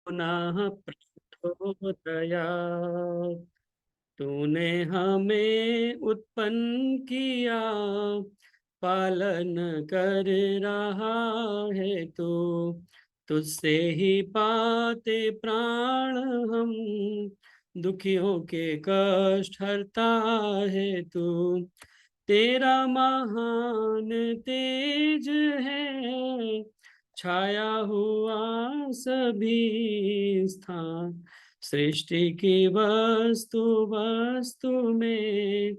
पुनः प्रचोदयात्। तूने हमें उत्पन्न किया, पालन कर रहा है तू। तुझसे ही पाते प्राण हम, दुखियों के कष्ट हरता है तू। तेरा महान तेज है, छाया हुआ सभी स्थान। सृष्टि की वस्तु वस्तु में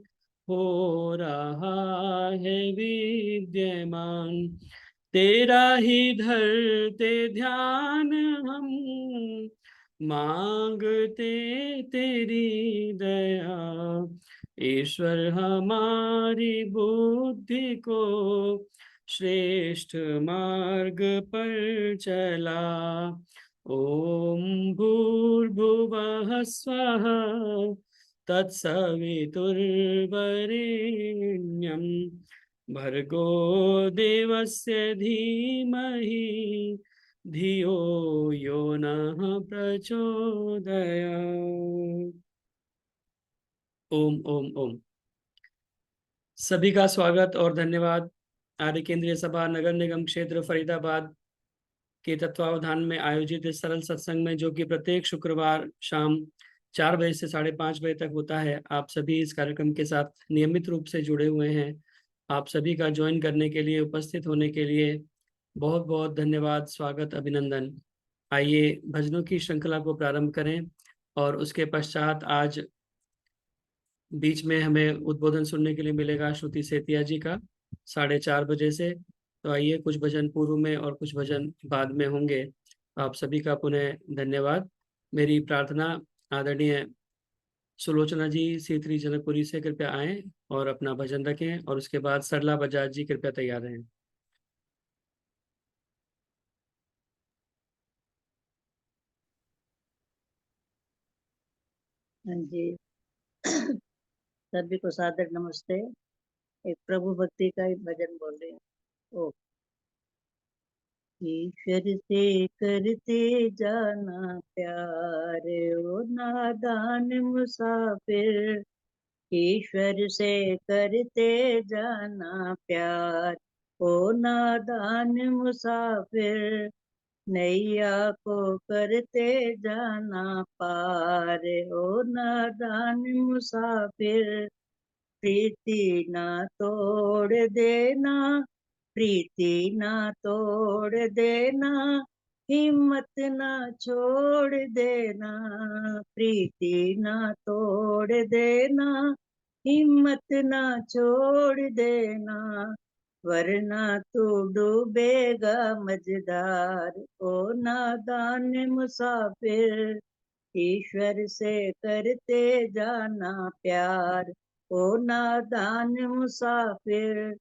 हो रहा है विद्यमान। तेरा ही धरते ध्यान हम, मांगते तेरी दया। ईश्वर हमारी बुद्धि को श्रेष्ठ मार्ग पर चला। ओम भूर्भुवः स्वः, तत्सवितुर्वरेण्यं, भर्गो देवस्य धीमहि, धियो यो नः प्रचोदयात्। ओम ओम ओम। सभी का स्वागत और धन्यवाद। आर्य केंद्रीय सभा नगर निगम क्षेत्र फरीदाबाद के तत्वावधान में आयोजित इस सरल सत्संग में, जो कि प्रत्येक शुक्रवार शाम 4 बजे से 5:30 बजे तक होता है, आप सभी इस कार्यक्रम के साथ नियमित रूप से जुड़े हुए हैं। आप सभी का ज्वाइन करने के लिए, उपस्थित होने के लिए बहुत बहुत धन्यवाद, स्वागत, अभिनंदन। आइए भजनों की श्रृंखला को प्रारंभ करें। और उसके पश्चात आज बीच में हमें उद्बोधन सुनने के लिए मिलेगा श्रुति सेतिया जी का 4:30 बजे से। तो आइए, कुछ भजन पूर्व में और कुछ भजन बाद में होंगे। आप सभी का पुनः धन्यवाद। मेरी प्रार्थना, आदरणीय सुलोचना जी C3 जनकपुरी से कृपया आएं और अपना भजन रखें, और उसके बाद सरला बजाज जी कृपया तैयार रहें। हाँ जी। सभी को सादर नमस्ते। एक प्रभु भक्ति का एक भजन बोल रहे हैं। ओ ईश्वर से करते जाना प्यार, ओ नादान मुसाफिर। ईश्वर से करते जाना प्यार, ओ नादान मुसाफिर। नैया को करते जाना पार, ओ नादान मुसाफिर। प्रीति ना तोड़ देना, प्रीति ना तोड़ देना, हिम्मत ना छोड़ देना। प्रीति ना तोड़ देना, हिम्मत ना छोड़ देना, वरना तू डूबेगा मझधार, ओ नादान मुसाफिर। ईश्वर से करते जाना प्यार, ओ नादान मुसाफिर।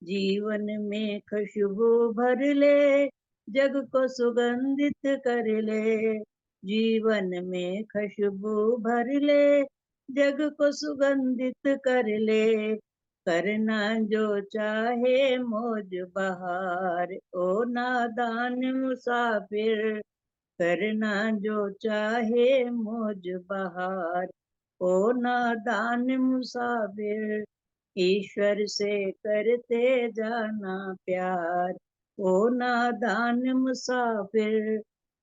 जीवन में खुशबू भर ले, जग को सुगंधित कर ले। जीवन में खुशबू भर ले, जग को सुगंधित कर ले। करना जो चाहे मौज बहार, ओ नादान मुसाफिर। करना जो चाहे मौज बहार, ओ नादान मुसाफिर। ईश्वर से करते जाना प्यार, ओ नादान मुसाफिर।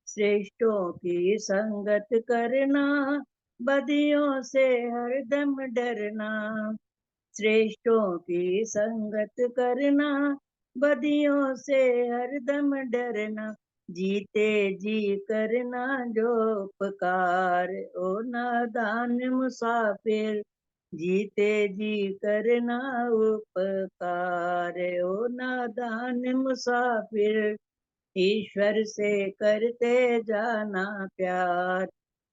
श्रेष्ठों की संगत करना, बदियों से हरदम डरना। श्रेष्ठों की संगत करना, बदियों से हरदम डरना। जीते जी करना जो उपकार, ओ नादान मुसाफिर। जीते जी करना उपकार, ओ नादान मुसाफिर। ईश्वर से करते जाना प्यार,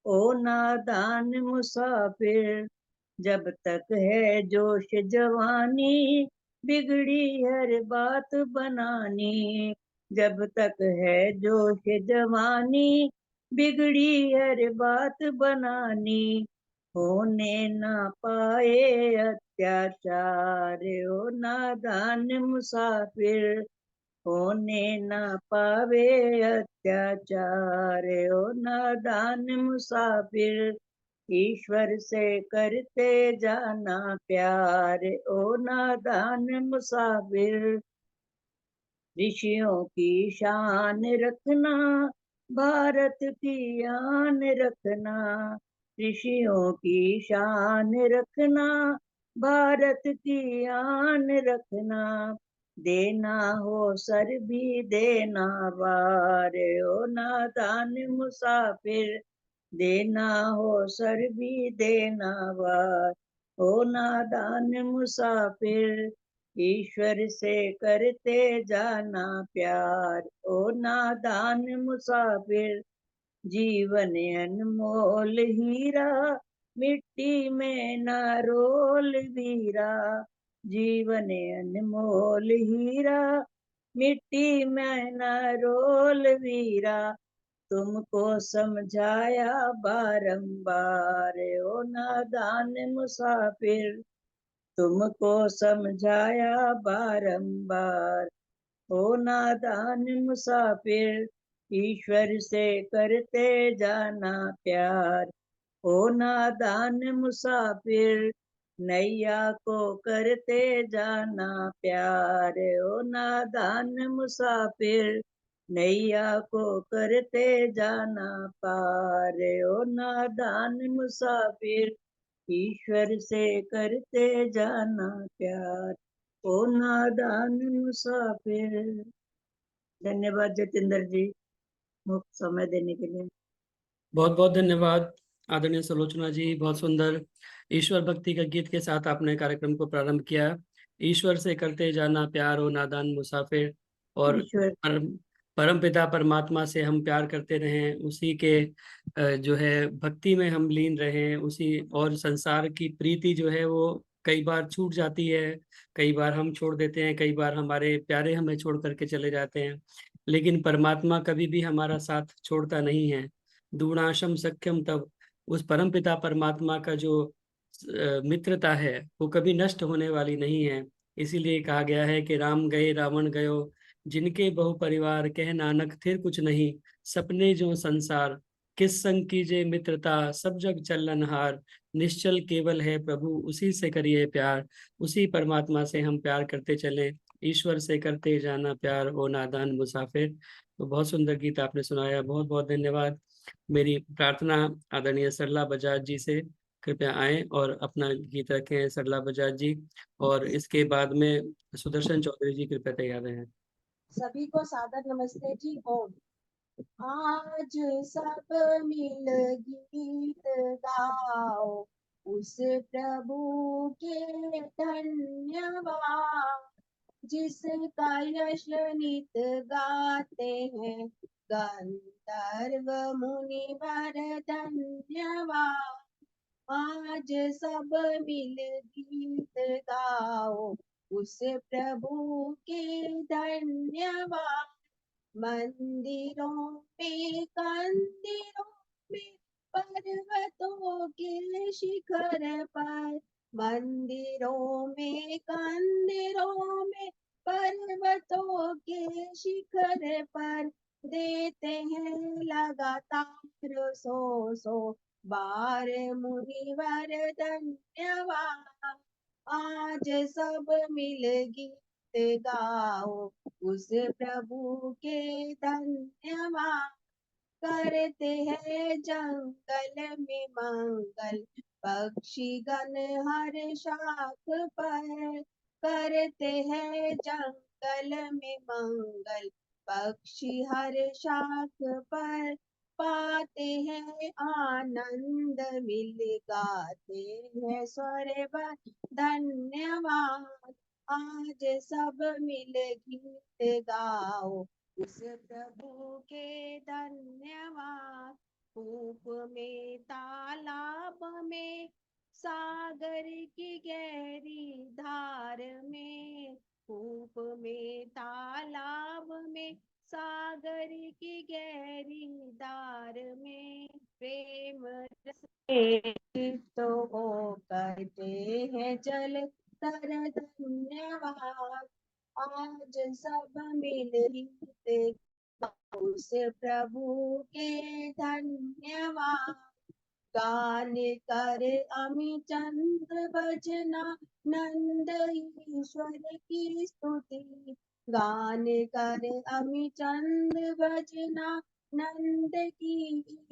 ओ नादान मुसाफिर। जब तक है जोश जवानी, बिगड़ी हर बात बनानी। जब तक है जोश जवानी, बिगड़ी हर बात बनानी। होने ना पाए अत्याचार, ओ नादान मुसाफिर। होने न पावे अत्याचार। ओ नादान मुसाफिर, ईश्वर से करते जाना प्यार। ओ नादान मुसाफिर, ऋषियों की शान रखना, भारत की आन रखना। ऋषियों की शान रखना, भारत की आन रखना। देना हो सर भी देना वार। ओ नादान मुसाफिर, देना हो सर भी देना वार। ओ नादान मुसाफिर, ईश्वर से करते जाना प्यार। ओ नादान मुसाफिर, जीवन अनमोल हीरा, मिट्टी में न रोल वीरा। जीवन अनमोल हीरा, मिट्टी में न रोल वीरा। तुमको समझाया बारंबार। ओ नादान मुसाफिर, तुमको समझाया बारंबार। ओ नादान मुसाफिर, ईश्वर से करते जाना प्यार। ओ नादान मुसाफिर, नैया को करते जाना प्यार। ओ नादान मुसाफिर, नैया को करते जाना पार। ओ नादान मुसाफिर, ईश्वर से करते जाना प्यार। ओ नादान मुसाफिर। धन्यवाद जतिंदर जी, मुफ्त समय देने के लिए। बहुत बहुत धन्यवाद आदरणीय सुलोचना जी। बहुत सुंदर ईश्वर भक्ति का गीत के साथ आपने कार्यक्रम को प्रारंभ किया। ईश्वर से करते जाना प्यार हो नादान मुसाफिर, और ईश्वर, परम पिता परमात्मा से हम प्यार करते रहें, उसी के जो है भक्ति में हम लीन रहें, उसी, और संसार की प्रीति जो है वो कई बार छूट जाती है, कई बार हम छोड़ देते हैं, कई बार हमारे प्यारे हमें छोड़ करके चले जाते हैं, लेकिन परमात्मा कभी भी हमारा साथ छोड़ता नहीं है। दूणाशम सख्यम तब, उस परमपिता परमात्मा का जो मित्रता है वो कभी नष्ट होने वाली नहीं है। इसीलिए कहा गया है कि राम गए रावण गयो, जिनके बहु परिवार कह नानक थिर कुछ नहीं, सपने जो संसार किस संग कीजे मित्रता, सब जग चलनहार, निश्चल केवल है प्रभु उसी से करिए प्यार। उसी परमात्मा से हम प्यार करते चले, ईश्वर से करते जाना प्यार ओ नादान मुसाफिर। तो बहुत सुंदर गीत आपने सुनाया, बहुत बहुत धन्यवाद। मेरी प्रार्थना आदरणीय सरला बजाज जी से, कृपया आए और अपना गीत रखें सरला बजाज जी, और इसके बाद में सुदर्शन चौधरी जी कृपया तैयार रहें। सभी को सादर नमस्ते जी। ओम। आज सब मिल गीत गाओ, उस प्रभु के धन्यवाद, जिसका यश नित गाते हैं गंधर्व मुनिवर धन्यवाद। आज सब मिल गीत गाओ, उस प्रभु के धन्यवाद। मंदिरों में कंदिरों में पर्वतों के शिखर पर, मंदिरों में कंदिरों में पर्वतों के शिखर पर, देते हैं लगातार सो बार मुनिवर धन्यवाद। आज सब मिल गीत गाओ, उस प्रभु के धन्यवाद। करते हैं जंगल में मंगल, पक्षी गण हर शाख पर, करते हैं जंगल में मंगल, पक्षी हर शाख पर, पाते हैं आनंद मिल गाते हैं स्वर धन्यवाद। आज सब मिल गीत गाओ, उस प्रभु के धन्यवाद। कूप में तालाब में सागर की गहरी धार में, कूप में तालाब में सागर की गहरी धार में, प्रेम रस तो हो करते हैं जल तर धन्यवाद। आज सब मिल गीत गाओ उस प्रभु के धन्यवाद। गान कर अमी चंद्र भजना नंद ईश्वर की स्तुति। गान कर अमी चंद्र भजना नंद की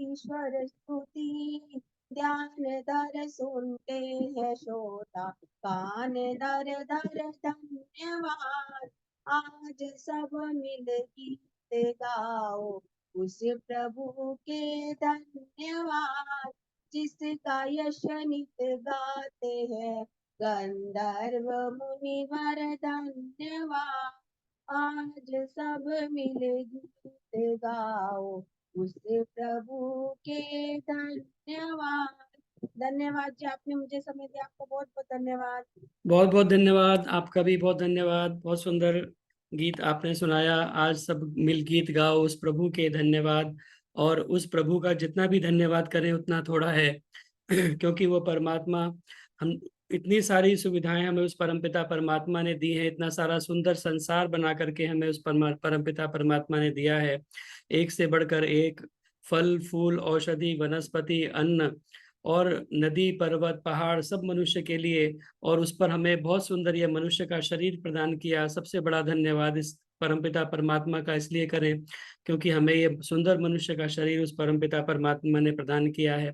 ईश्वर स्तुति। ध्यान धर सुनते हैं श्रोता कान धर धर धन्यवाद। आज सब मिल गीत गाओ उस प्रभु के धन्यवाद। जिसका यश नित गाते हैं गंधर्व मुनिवर धन्यवाद। आज सब मिल गीत गाओ उस प्रभु के धन्यवाद। धन्यवाद जी, आपने मुझे समय दिया, आपका बहुत बहुत धन्यवाद। बहुत बहुत धन्यवाद, आपका भी बहुत धन्यवाद। बहुत सुंदर गीत आपने सुनाया। आज सब मिल गीत गाओ उस प्रभु के धन्यवाद। और उस प्रभु का जितना भी धन्यवाद करें उतना थोड़ा है क्योंकि वो परमात्मा, हम इतनी सारी सुविधाएं हमें उस परमपिता परमात्मा ने दी है, इतना सारा सुंदर संसार बना करके हमें उस परमपिता परमात्मा ने दिया है। एक से बढ़कर एक फल फूल औषधि वनस्पति अन्न और नदी पर्वत पहाड़ सब मनुष्य के लिए, और उस पर हमें बहुत सुंदर यह मनुष्य का शरीर प्रदान किया। सबसे बड़ा धन्यवाद इस परमपिता परमात्मा का इसलिए करें क्योंकि हमें ये सुंदर मनुष्य का शरीर उस परमपिता परमात्मा ने प्रदान किया है।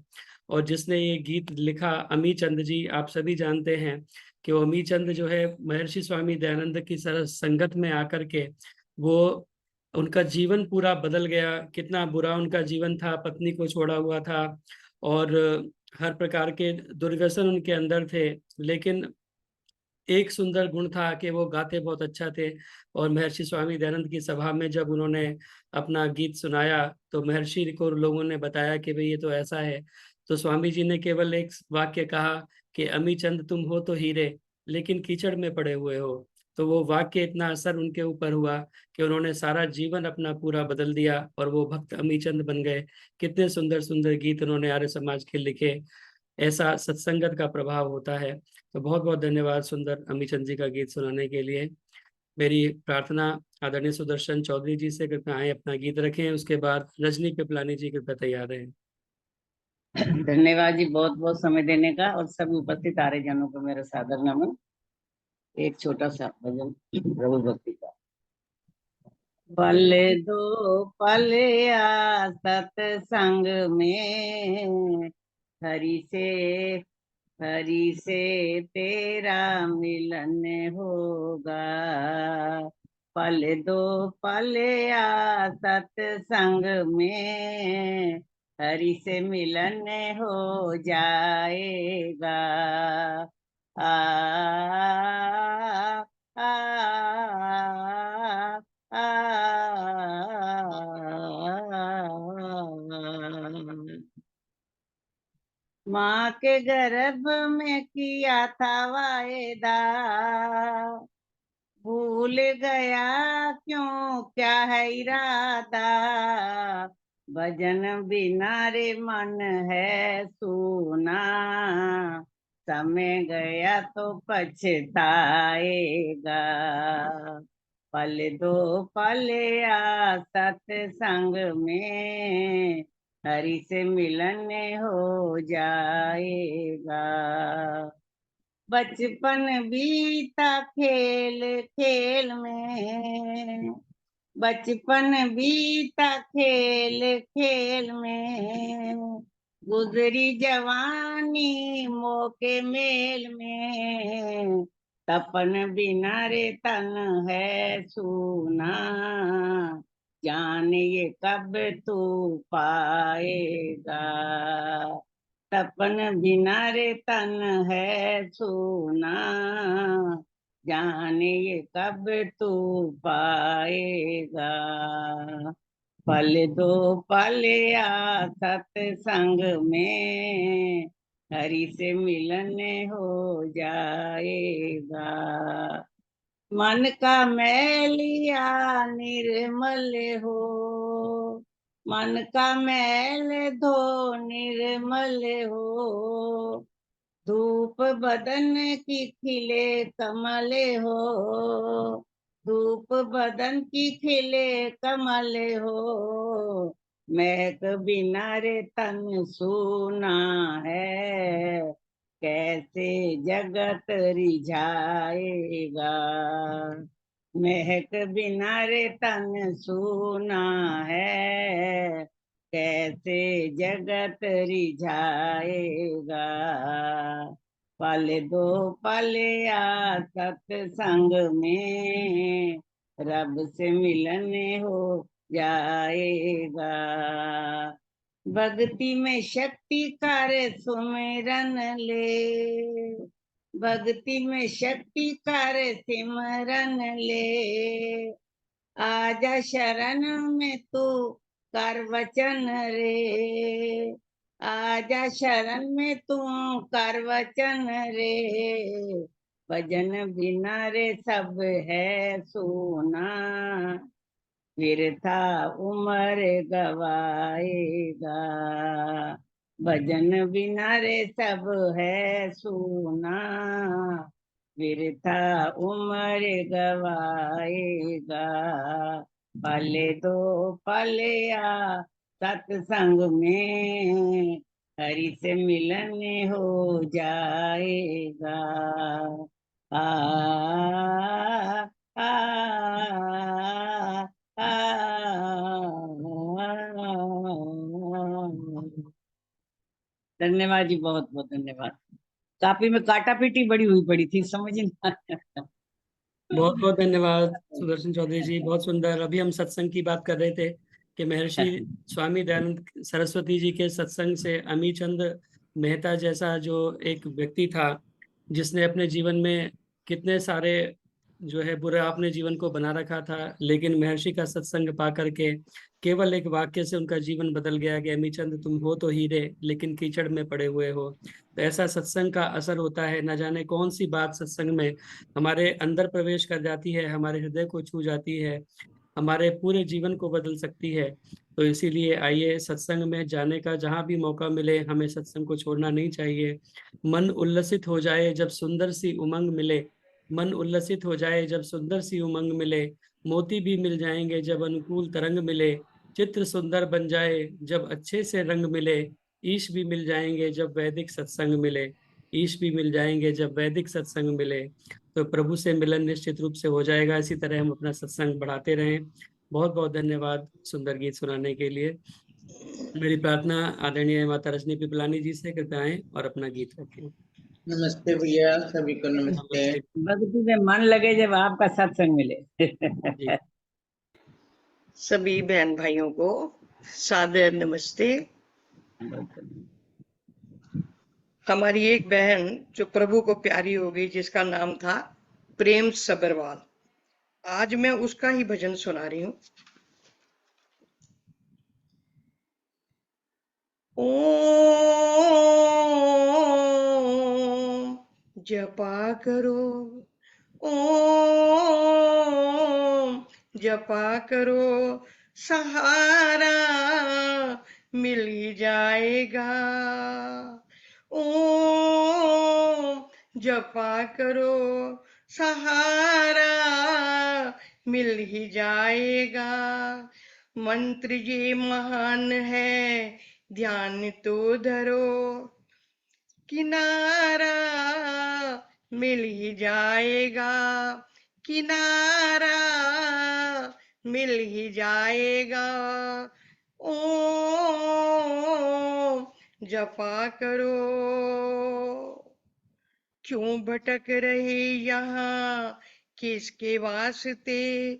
और जिसने ये गीत लिखा अमी चंद जी, आप सभी जानते हैं कि वो अमी चंद जो है महर्षि स्वामी दयानंद की संगत में आकर के वो उनका जीवन पूरा बदल गया। कितना बुरा उनका जीवन था, पत्नी को छोड़ा हुआ था और हर प्रकार के दुर्व्यसन उनके अंदर थे, लेकिन एक सुंदर गुण था कि वो गाते बहुत अच्छा थे। और महर्षि स्वामी दयानंद की सभा में जब उन्होंने अपना गीत सुनाया तो महर्षि को लोगों ने बताया कि भाई ये तो ऐसा है। तो स्वामी जी ने केवल एक वाक्य कहा कि अमी चंद तुम हो तो हीरे, लेकिन कीचड़ में पड़े हुए हो। तो वो वाक्य इतना असर उनके ऊपर हुआ कि उन्होंने सारा जीवन अपना पूरा बदल दिया और वो भक्त अमी चंद बन गए। कितने सुंदर सुंदर गीत उन्होंने आर्य समाज के लिखे। ऐसा सत्संगत का प्रभाव होता है। तो बहुत बहुत धन्यवाद सुंदर अमीचंद जी का गीत सुनाने के लिए। मेरी प्रार्थना आदरणीय सुदर्शन चौधरी जी से, कृपया आए अपना गीत रखें। उसके बाद रजनी पिपलानी जी कृपया तैयार हैं। धन्यवाद जी, बहुत बहुत समय देने का। और सभी उपस्थित आर्य जनों को मेरा सादर नमन। एक छोटा सा भजन प्रभु भक्ति का। पल दो पल आ सत्संग में, हरि से तेरा मिलन होगा। पल दो पल आ सत्संग में, हरि से मिलन हो जाएगा। आ आ आ, माँ के गर्भ में किया था वायदा, भूल गया क्यों क्या है इरादा। भजन बिना रे मन है सूना, समय गया तो पछताएगा। पल दो पल आ सत्संग में, हरि से मिलन हो जाएगा। बचपन बीता खेल खेल में, बचपन बीता खेल खेल में, गुजरी जवानी मौके मेल में। तपन बिना रे तन है सूना, जान ये कब तू पाएगा। तपन बिना रे तन है सूना, जाने ये कब तू पाएगा। पल दो पल आ सत्संग में, हरि से मिलन हो जाएगा। मन का मैलिया निर्मल हो, मन का मैल धो निर्मल हो। धूप बदन की खिले कमल हो, धूप बदन की खिले कमल हो, महक बिना रे तन सूना है, कैसे जगत रिझाएगा। महक बिना रे तन सूना है, कैसे जगत रिझाएगा। पाले दो पाले आ सत्संग में, रब से मिलने हो जाएगा। भक्ति में शक्ति कार्य सुमिरन ले, भक्ति में शक्ति कार्य सिमरन ले, आजा शरण में तू कर वचन रे, आजा शरण में तू कर वचन रे, भजन बिना रे सब है सोना, वृथा उम्र गवाएगा। भजन बिना रे सब है सोना, वृथा उम्र गवाएगा। पले दो पले आ सत्संग में, हरि से मिलने हो जाएगा। आ आ धन्यवाद जी, बहुत बहुत धन्यवाद। काफी में काटा पीटी बड़ी हुई पड़ी थी, समझ नहीं आया। बहुत बहुत धन्यवाद सुदर्शन चौधरी जी, बहुत सुंदर। अभी हम सत्संग की बात कर रहे थे कि महर्षि स्वामी दयानंद सरस्वती जी के सत्संग से अमी चंद मेहता जैसा जो एक व्यक्ति था, जिसने अपने जीवन में कितने सारे जो है बुरे अपने जीवन को बना रखा था, लेकिन महर्षि का सत्संग पा करके केवल एक वाक्य से उनका जीवन बदल गया कि अमी चंद तुम हो तो हीरे लेकिन कीचड़ में पड़े हुए हो। तो ऐसा सत्संग का असर होता है, न जाने कौन सी बात सत्संग में हमारे अंदर प्रवेश कर जाती है, हमारे हृदय को छू जाती है, हमारे पूरे जीवन को बदल सकती है। तो इसीलिए आइए सत्संग में जाने का जहाँ भी मौका मिले हमें सत्संग को छोड़ना नहीं चाहिए। मन उल्लसित हो जाए जब सुंदर सी उमंग मिले, मन उल्लसित हो जाए जब सुंदर सी उमंग मिले, मोती भी मिल जाएंगे जब अनुकूल तरंग मिले, चित्र सुंदर बन जाए जब अच्छे से रंग मिले, ईश भी मिल जाएंगे जब वैदिक सत्संग मिले, ईश भी मिल जाएंगे जब वैदिक सत्संग मिले। तो प्रभु से मिलन निश्चित रूप से हो जाएगा। इसी तरह हम अपना सत्संग बढ़ाते रहें। बहुत बहुत धन्यवाद सुंदर गीत सुनाने के लिए। मेरी प्रार्थना आदरणीय माता रजनी पिपलानी जी से, कृपया आएं और अपना गीत रखें। नमस्ते भैया, सभी को नमस्ते। नमस्ते भक्ति में मन लगे जब आपका सत्संग मिले। जी। सभी बहन भाइयों को सादर नमस्ते। हमारी एक बहन जो प्रभु को प्यारी हो गई, जिसका नाम था प्रेम सबरवाल, आज मैं उसका ही भजन सुना रही हूँ। ओम जपा करो, ओम जपा करो, सहारा मिल ही जाएगा। ओम जपा करो, सहारा मिल ही जाएगा। मंत्र ये महान है, ध्यान तो धरो, किनारा मिल ही जाएगा, किनारा मिल ही जाएगा। ओम जपा करो। क्यों भटक रहे यहाँ किसके वास्ते,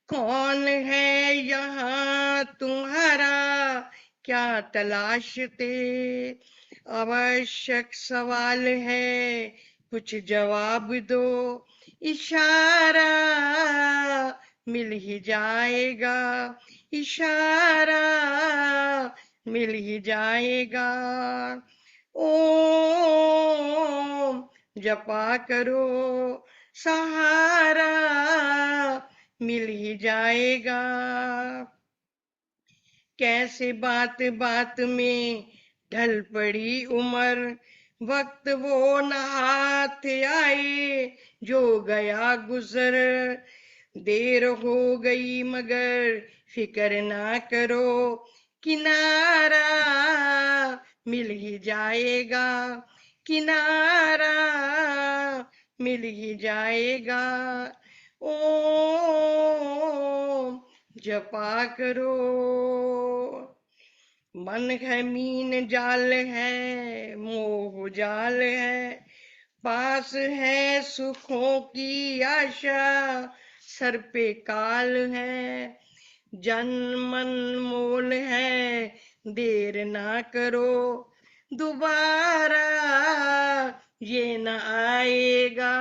कौन है यहाँ तुम्हारा क्या तलाशते। आवश्यक सवाल है कुछ जवाब दो, इशारा मिल ही जाएगा, इशारा मिल ही जाएगा। ओम जपा करो, सहारा मिल ही जाएगा। कैसे बात बात में ढल पड़ी उम्र, वक्त वो न हाथ आए जो गया गुजर। देर हो गई मगर फिक्र ना करो, किनारा मिल ही जाएगा, किनारा मिल ही जाएगा। ओम जपा करो। मन है मीन जाल है, मोह जाल है, पास है सुखों की आशा, सर पे काल है, मन मोल है, देर ना करो, दोबारा ये न आएगा,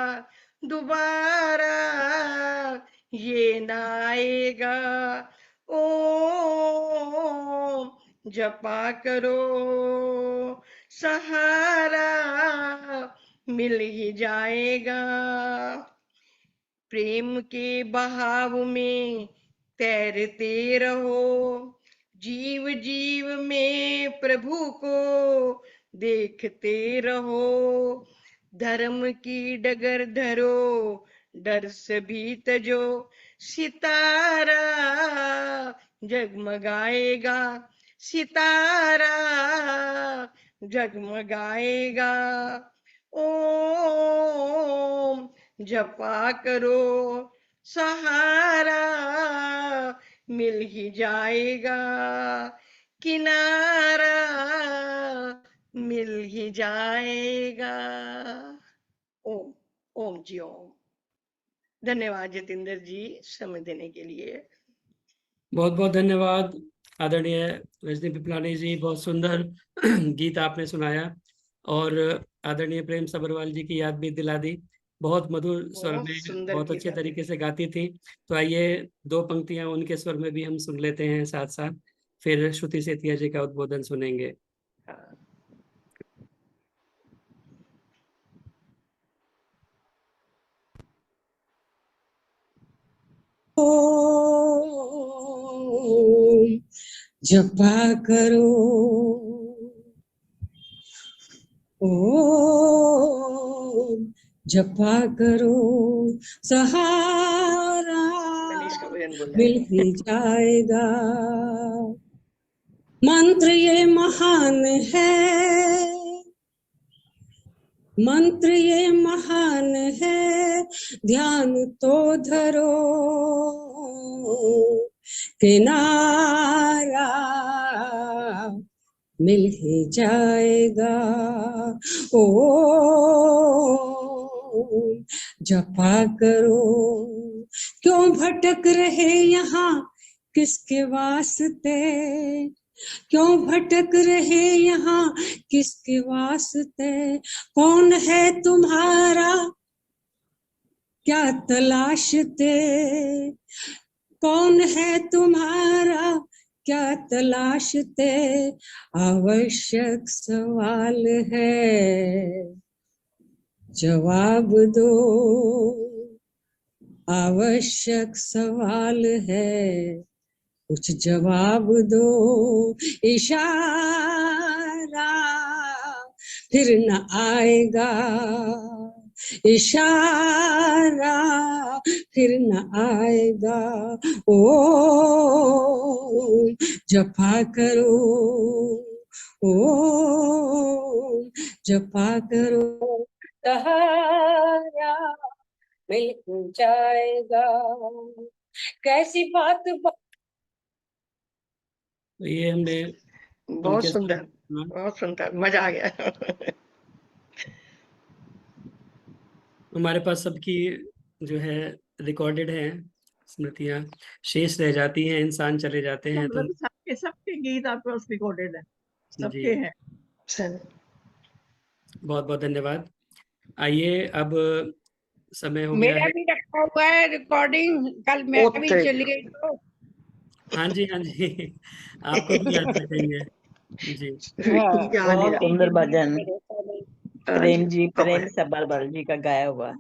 दोबारा ये न आएगा। ओम जपा करो, सहारा मिल ही जाएगा। प्रेम के बहाव में तैरते रहो, जीव जीव में प्रभु को देखते रहो, धर्म की डगर धरो, डर से भी तजो, सितारा जगमगाएगा, सितारा जगमगाएगा। ओम जपा करो, सहारा मिल ही जाएगा, किनारा मिल ही जाएगा। ओम ओम जी ओम। धन्यवाद जितेंद्र जी समय देने के लिए। बहुत बहुत धन्यवाद आदरणीय रजनी पिपलानी जी, बहुत सुंदर गीत आपने सुनाया और आदरणीय प्रेम सब्रवाल जी की याद भी दिला दी। बहुत मधुर स्वर बहुत में सुंदर बहुत गीत अच्छे आपने तरीके से गाती थी। तो आइए दो पंक्तियां उनके स्वर में भी हम सुन लेते हैं साथ साथ, फिर श्रुति सेतिया जी का उद्बोधन सुनेंगे। हाँ। ओम जपा करो, ओम जपा करो, सहारा गणेश का भजन बोलना मिल है। ही जाएगा। मंत्र ये महान है, मंत्र ये महान है, ध्यान तो धरो, किनारा मिल ही जाएगा। ओ जपा करो, क्यों भटक रहे यहाँ किसके वास्ते, क्यों भटक रहे यहाँ किसके वास्ते, कौन है तुम्हारा क्या तलाशते, कौन है तुम्हारा क्या तलाशते, आवश्यक सवाल है जवाब दो, आवश्यक सवाल है कुछ जवाब दो, इशारा फिर न आएगा, इशारा फिर न आएगा। ओ जपा करो, ओ जपा करो, सहारा मिल जाएगा। कैसी बात तो ये हमने बहुत उनके सुंदर, बहुत सुंदर, मजा आ गया। हमारे पास सबकी जो है रिकॉर्डेड है स्मृतियां, शेष रह जाती हैं, इंसान चले जाते हैं। तो मतलब सबके सबके गीत आपके पास रिकॉर्डेड है, जी सबके हैं। सर बहुत बहुत धन्यवाद। आइए अब समय हो गया मेरा है। भी रखा हुआ है रिकॉर्डिंग, कल मैं भी चली गई तो। हाँ जी, हाँ जी, आपको भी ला सकेंगे जी। हाँ, याद नहीं बहुत रहा। सुंदर भजन प्रेम जी, अब प्रेम सब्रवाल जी का गाया हुआ।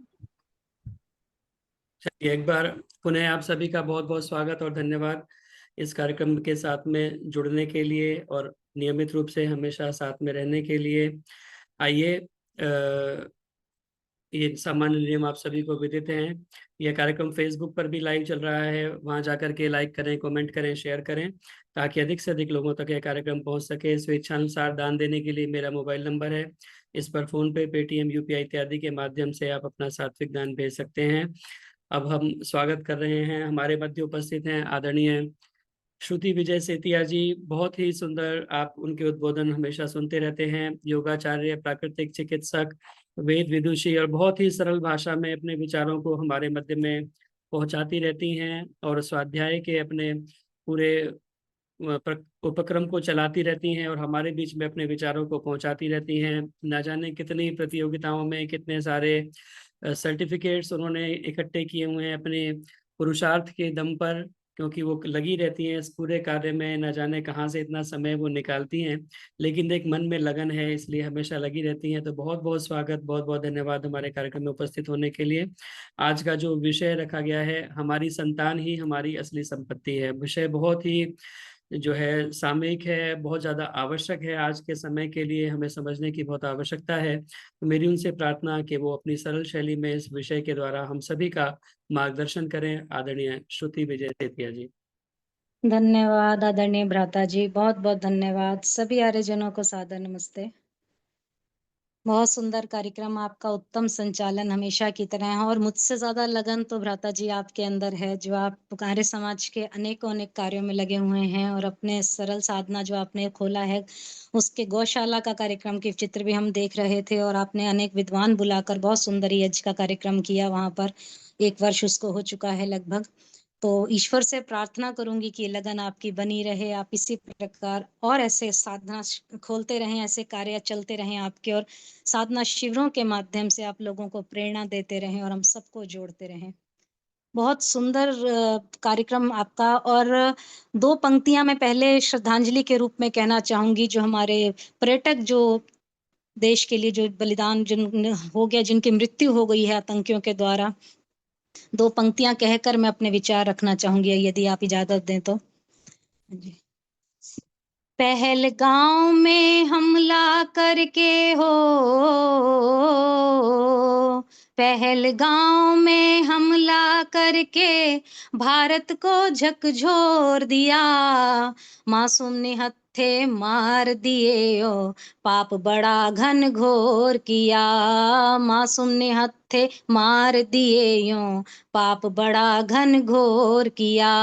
चलिए एक बार पुनः आप सभी का बहुत बहुत स्वागत और धन्यवाद इस कार्यक्रम के साथ में जुड़ने के लिए और नियमित रूप से हमेशा साथ में रहने के लिए। आइए ये सामान्य नियम आप सभी को विदित हैं। यह कार्यक्रम फेसबुक पर भी लाइव चल रहा है, वहां जाकर के लाइक करें, कमेंट करें, शेयर करें, ताकि अधिक से अधिक लोगों तक यह कार्यक्रम पहुंच सके। स्वेच्छानुसार दान देने के लिए मेरा मोबाइल नंबर है, इस पर फोन पे, पेटीएम, यूपीआई इत्यादि के माध्यम से आप अपना सात्विक दान भेज सकते हैं। अब हम स्वागत कर रहे हैं, हमारे मध्य उपस्थित हैं आदरणीय श्रुति विजय सेतिया जी। बहुत ही सुंदर, आप उनके उद्बोधन हमेशा सुनते रहते हैं। योगाचार्य, प्राकृतिक चिकित्सक, वेद विदुषी, और बहुत ही सरल भाषा में अपने विचारों को हमारे मध्य में पहुंचाती रहती हैं, और स्वाध्याय के अपने पूरे उपक्रम को चलाती रहती हैं, और हमारे बीच में अपने विचारों को पहुंचाती रहती हैं। न जाने कितनी प्रतियोगिताओं में कितने सारे सर्टिफिकेट्स उन्होंने इकट्ठे किए हुए हैं अपने पुरुषार्थ के दम पर, क्योंकि वो लगी रहती हैं इस पूरे कार्य में। न जाने कहाँ से इतना समय वो निकालती हैं, लेकिन एक मन में लगन है, इसलिए हमेशा लगी रहती हैं। तो बहुत बहुत स्वागत, बहुत बहुत धन्यवाद हमारे कार्यक्रम में उपस्थित होने के लिए। आज का जो विषय रखा गया है, हमारी संतान ही हमारी असली संपत्ति है, विषय बहुत ही जो है सामयिक है, बहुत ज्यादा आवश्यक है आज के समय के लिए, हमें समझने की बहुत आवश्यकता है। तो मेरी उनसे प्रार्थना कि वो अपनी सरल शैली में इस विषय के द्वारा हम सभी का मार्गदर्शन करें। आदरणीय श्रुति विजय सेतिया जी। धन्यवाद आदरणीय भ्राता जी, बहुत बहुत धन्यवाद। सभी आर्यजनों को सादर नमस्ते। बहुत सुंदर कार्यक्रम, आपका उत्तम संचालन हमेशा की तरह है, और मुझसे ज्यादा लगन तो भ्राता जी आपके अंदर है, जो आप आर्य समाज के अनेकों अनेक कार्यों में लगे हुए हैं, और अपने सरल साधना जो आपने खोला है, उसके गौशाला का कार्यक्रम के चित्र भी हम देख रहे थे, और आपने अनेक विद्वान बुलाकर बहुत सुंदर यज्ञ का कार्यक्रम किया वहां पर। 1 वर्ष उसको हो चुका है लगभग। तो ईश्वर से प्रार्थना करूंगी कि लगन आपकी बनी रहे, आप इसी प्रकार और ऐसे साधना खोलते रहें, ऐसे कार्य चलते रहें आपके, और साधना शिविरों के माध्यम से आप लोगों को प्रेरणा देते रहें और हम सबको जोड़ते रहें। बहुत सुंदर कार्यक्रम आपका। और 2 पंक्तियां मैं पहले श्रद्धांजलि के रूप में कहना चाहूंगी, जो हमारे पर्यटक जो देश के लिए जो बलिदान जिन हो गया, जिनकी मृत्यु हो गई है आतंकियों के द्वारा, 2 पंक्तियां कहकर मैं अपने विचार रखना चाहूंगी, यदि आप इजाजत दें तो। पहलगांव में हमला करके हो, पहलगांव में हमला करके भारत को झकझोर दिया, मासूम निहत्थे मार दिए ओ, पाप बड़ा घन घोर किया, मासूम निहत्थे मार दिए यो, पाप बड़ा घन घोर किया।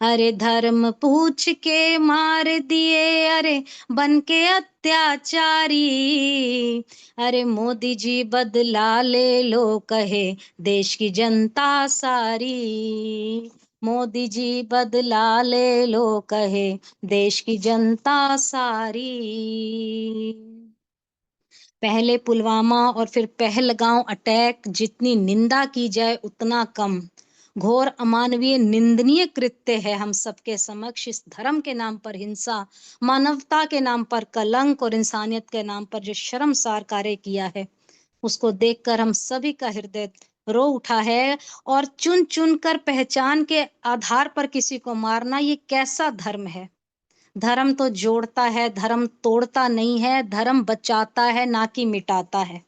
अरे धर्म पूछ के मार दिए, अरे बन के अत्याचारी, अरे मोदी जी बदला ले लो कहे देश की जनता सारी, मोदी जी बदला ले लो कहे देश की जनता सारी। पहले पुलवामा और फिर पहलगांव अटैक, जितनी निंदा की जाए उतना कम। घोर अमानवीय निंदनीय कृत्य है हम सबके समक्ष। इस धर्म के नाम पर हिंसा, मानवता के नाम पर कलंक, और इंसानियत के नाम पर जो शर्मसार कार्य किया है, उसको देखकर हम सभी का हृदय रो उठा है। और चुन चुन कर पहचान के आधार पर किसी को मारना, ये कैसा धर्म है? धर्म तो जोड़ता है, धर्म तोड़ता नहीं है, धर्म बचाता है ना कि मिटाता है।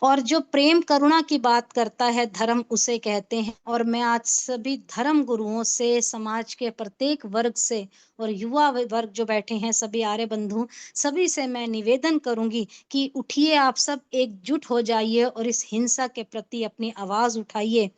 और जो प्रेम करुणा की बात करता है, धर्म उसे कहते हैं। और मैं आज सभी धर्म गुरुओं से, समाज के प्रत्येक वर्ग से, और युवा वर्ग जो बैठे हैं, सभी आर्य बंधु, सभी से मैं निवेदन करूंगी कि उठिए, आप सब एकजुट हो जाइए और इस हिंसा के प्रति अपनी आवाज उठाइए,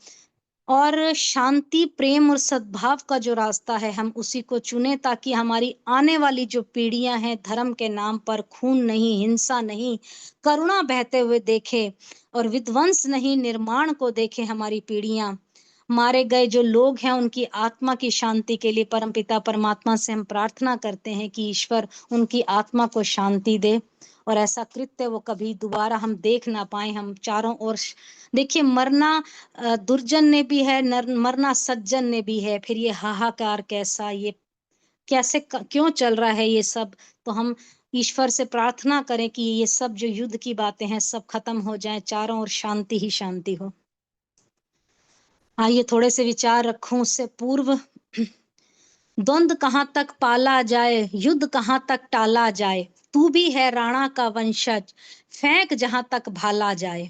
और शांति, प्रेम और सद्भाव का जो रास्ता है, हम उसी को चुने, ताकि हमारी आने वाली जो पीढ़ियां हैं, धर्म के नाम पर खून नहीं, हिंसा नहीं, करुणा बहते हुए देखे, और विध्वंस नहीं, निर्माण को देखे हमारी पीढ़ियां। मारे गए जो लोग हैं, उनकी आत्मा की शांति के लिए परमपिता परमात्मा से हम प्रार्थना करते हैं कि ईश्वर उनकी आत्मा को शांति दे, और ऐसा कृत्य वो कभी दोबारा हम देख ना पाए। हम चारों ओर देखिए, मरना दुर्जन ने भी है, मरना सज्जन ने भी है। फिर ये हाहाकार कैसा, ये कैसे क्यों चल रहा है ये सब? तो हम ईश्वर से प्रार्थना करें कि ये सब जो युद्ध की बातें हैं, सब खत्म हो जाएं, चारों ओर शांति ही शांति हो। आइए थोड़े से विचार रखूं उससे पूर्व। द्वंद्व कहाँ तक पाला जाए, युद्ध कहाँ तक टाला जाए, तू भी है राणा का वंशज, फेंक जहां तक भाला जाए।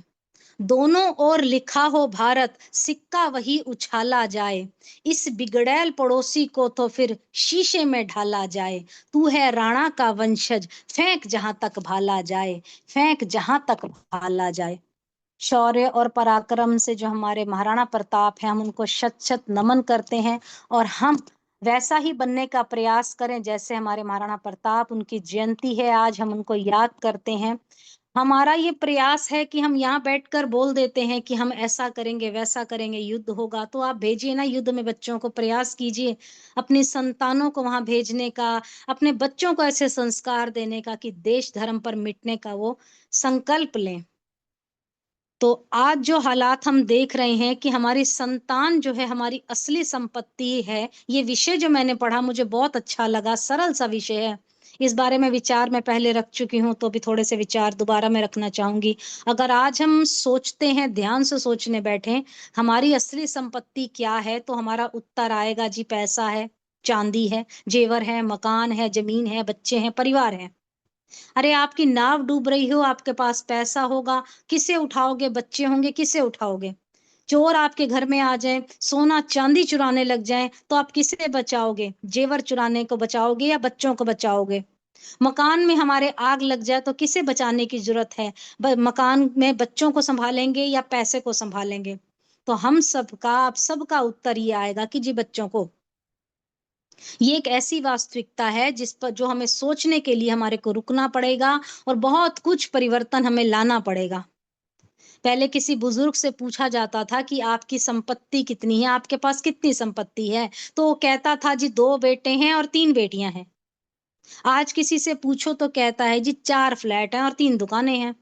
दोनों ओर लिखा हो भारत, सिक्का वही उछाला जाए, इस बिगड़ैल पड़ोसी को तो फिर शीशे में ढाला जाए। तू है राणा का वंशज, फेंक जहां तक भाला जाए, फेंक जहां तक भाला जाए। शौर्य और पराक्रम से जो हमारे महाराणा प्रताप है, हम उनको शत शत नमन करते हैं और हम वैसा ही बनने का प्रयास करें जैसे हमारे महाराणा प्रताप। उनकी जयंती है आज, हम उनको याद करते हैं। हमारा ये प्रयास है कि हम यहाँ बैठकर बोल देते हैं कि हम ऐसा करेंगे वैसा करेंगे, युद्ध होगा, तो आप भेजिए ना युद्ध में बच्चों को, प्रयास कीजिए अपनी संतानों को वहां भेजने का, अपने बच्चों को ऐसे संस्कार देने का कि देश धर्म पर मिटने का वो संकल्प लें। तो आज जो हालात हम देख रहे हैं कि हमारी संतान जो है हमारी असली संपत्ति है, ये विषय जो मैंने पढ़ा मुझे बहुत अच्छा लगा, सरल सा विषय है। इस बारे में विचार मैं पहले रख चुकी हूँ, तो भी थोड़े से विचार दोबारा मैं रखना चाहूंगी। अगर आज हम सोचते हैं, ध्यान से सोचने बैठे हमारी असली संपत्ति क्या है, तो हमारा उत्तर आएगा जी पैसा है, चांदी है, जेवर है, मकान है, जमीन है, बच्चे हैं, परिवार है। अरे आपकी नाव डूब रही हो, आपके पास पैसा होगा, किसे उठाओगे? बच्चे होंगे, किसे उठाओगे? चोर आपके घर में आ जाए, सोना चांदी चुराने लग जाए, तो आप किसे बचाओगे? जेवर चुराने को बचाओगे या बच्चों को बचाओगे? मकान में हमारे आग लग जाए तो किसे बचाने की जरूरत है? मकान में बच्चों को संभालेंगे या पैसे को संभालेंगे? तो हम सबका, आप सबका उत्तर ये आएगा कि जी बच्चों को। ये एक ऐसी वास्तविकता है जिस पर जो हमें सोचने के लिए हमारे को रुकना पड़ेगा और बहुत कुछ परिवर्तन हमें लाना पड़ेगा। पहले किसी बुजुर्ग से पूछा जाता था कि आपकी संपत्ति कितनी है, आपके पास कितनी संपत्ति है, तो वो कहता था जी 2 बेटे हैं और 3 बेटियां हैं। आज किसी से पूछो तो कहता है जी 4 फ्लैट हैं और 3 दुकानें हैं।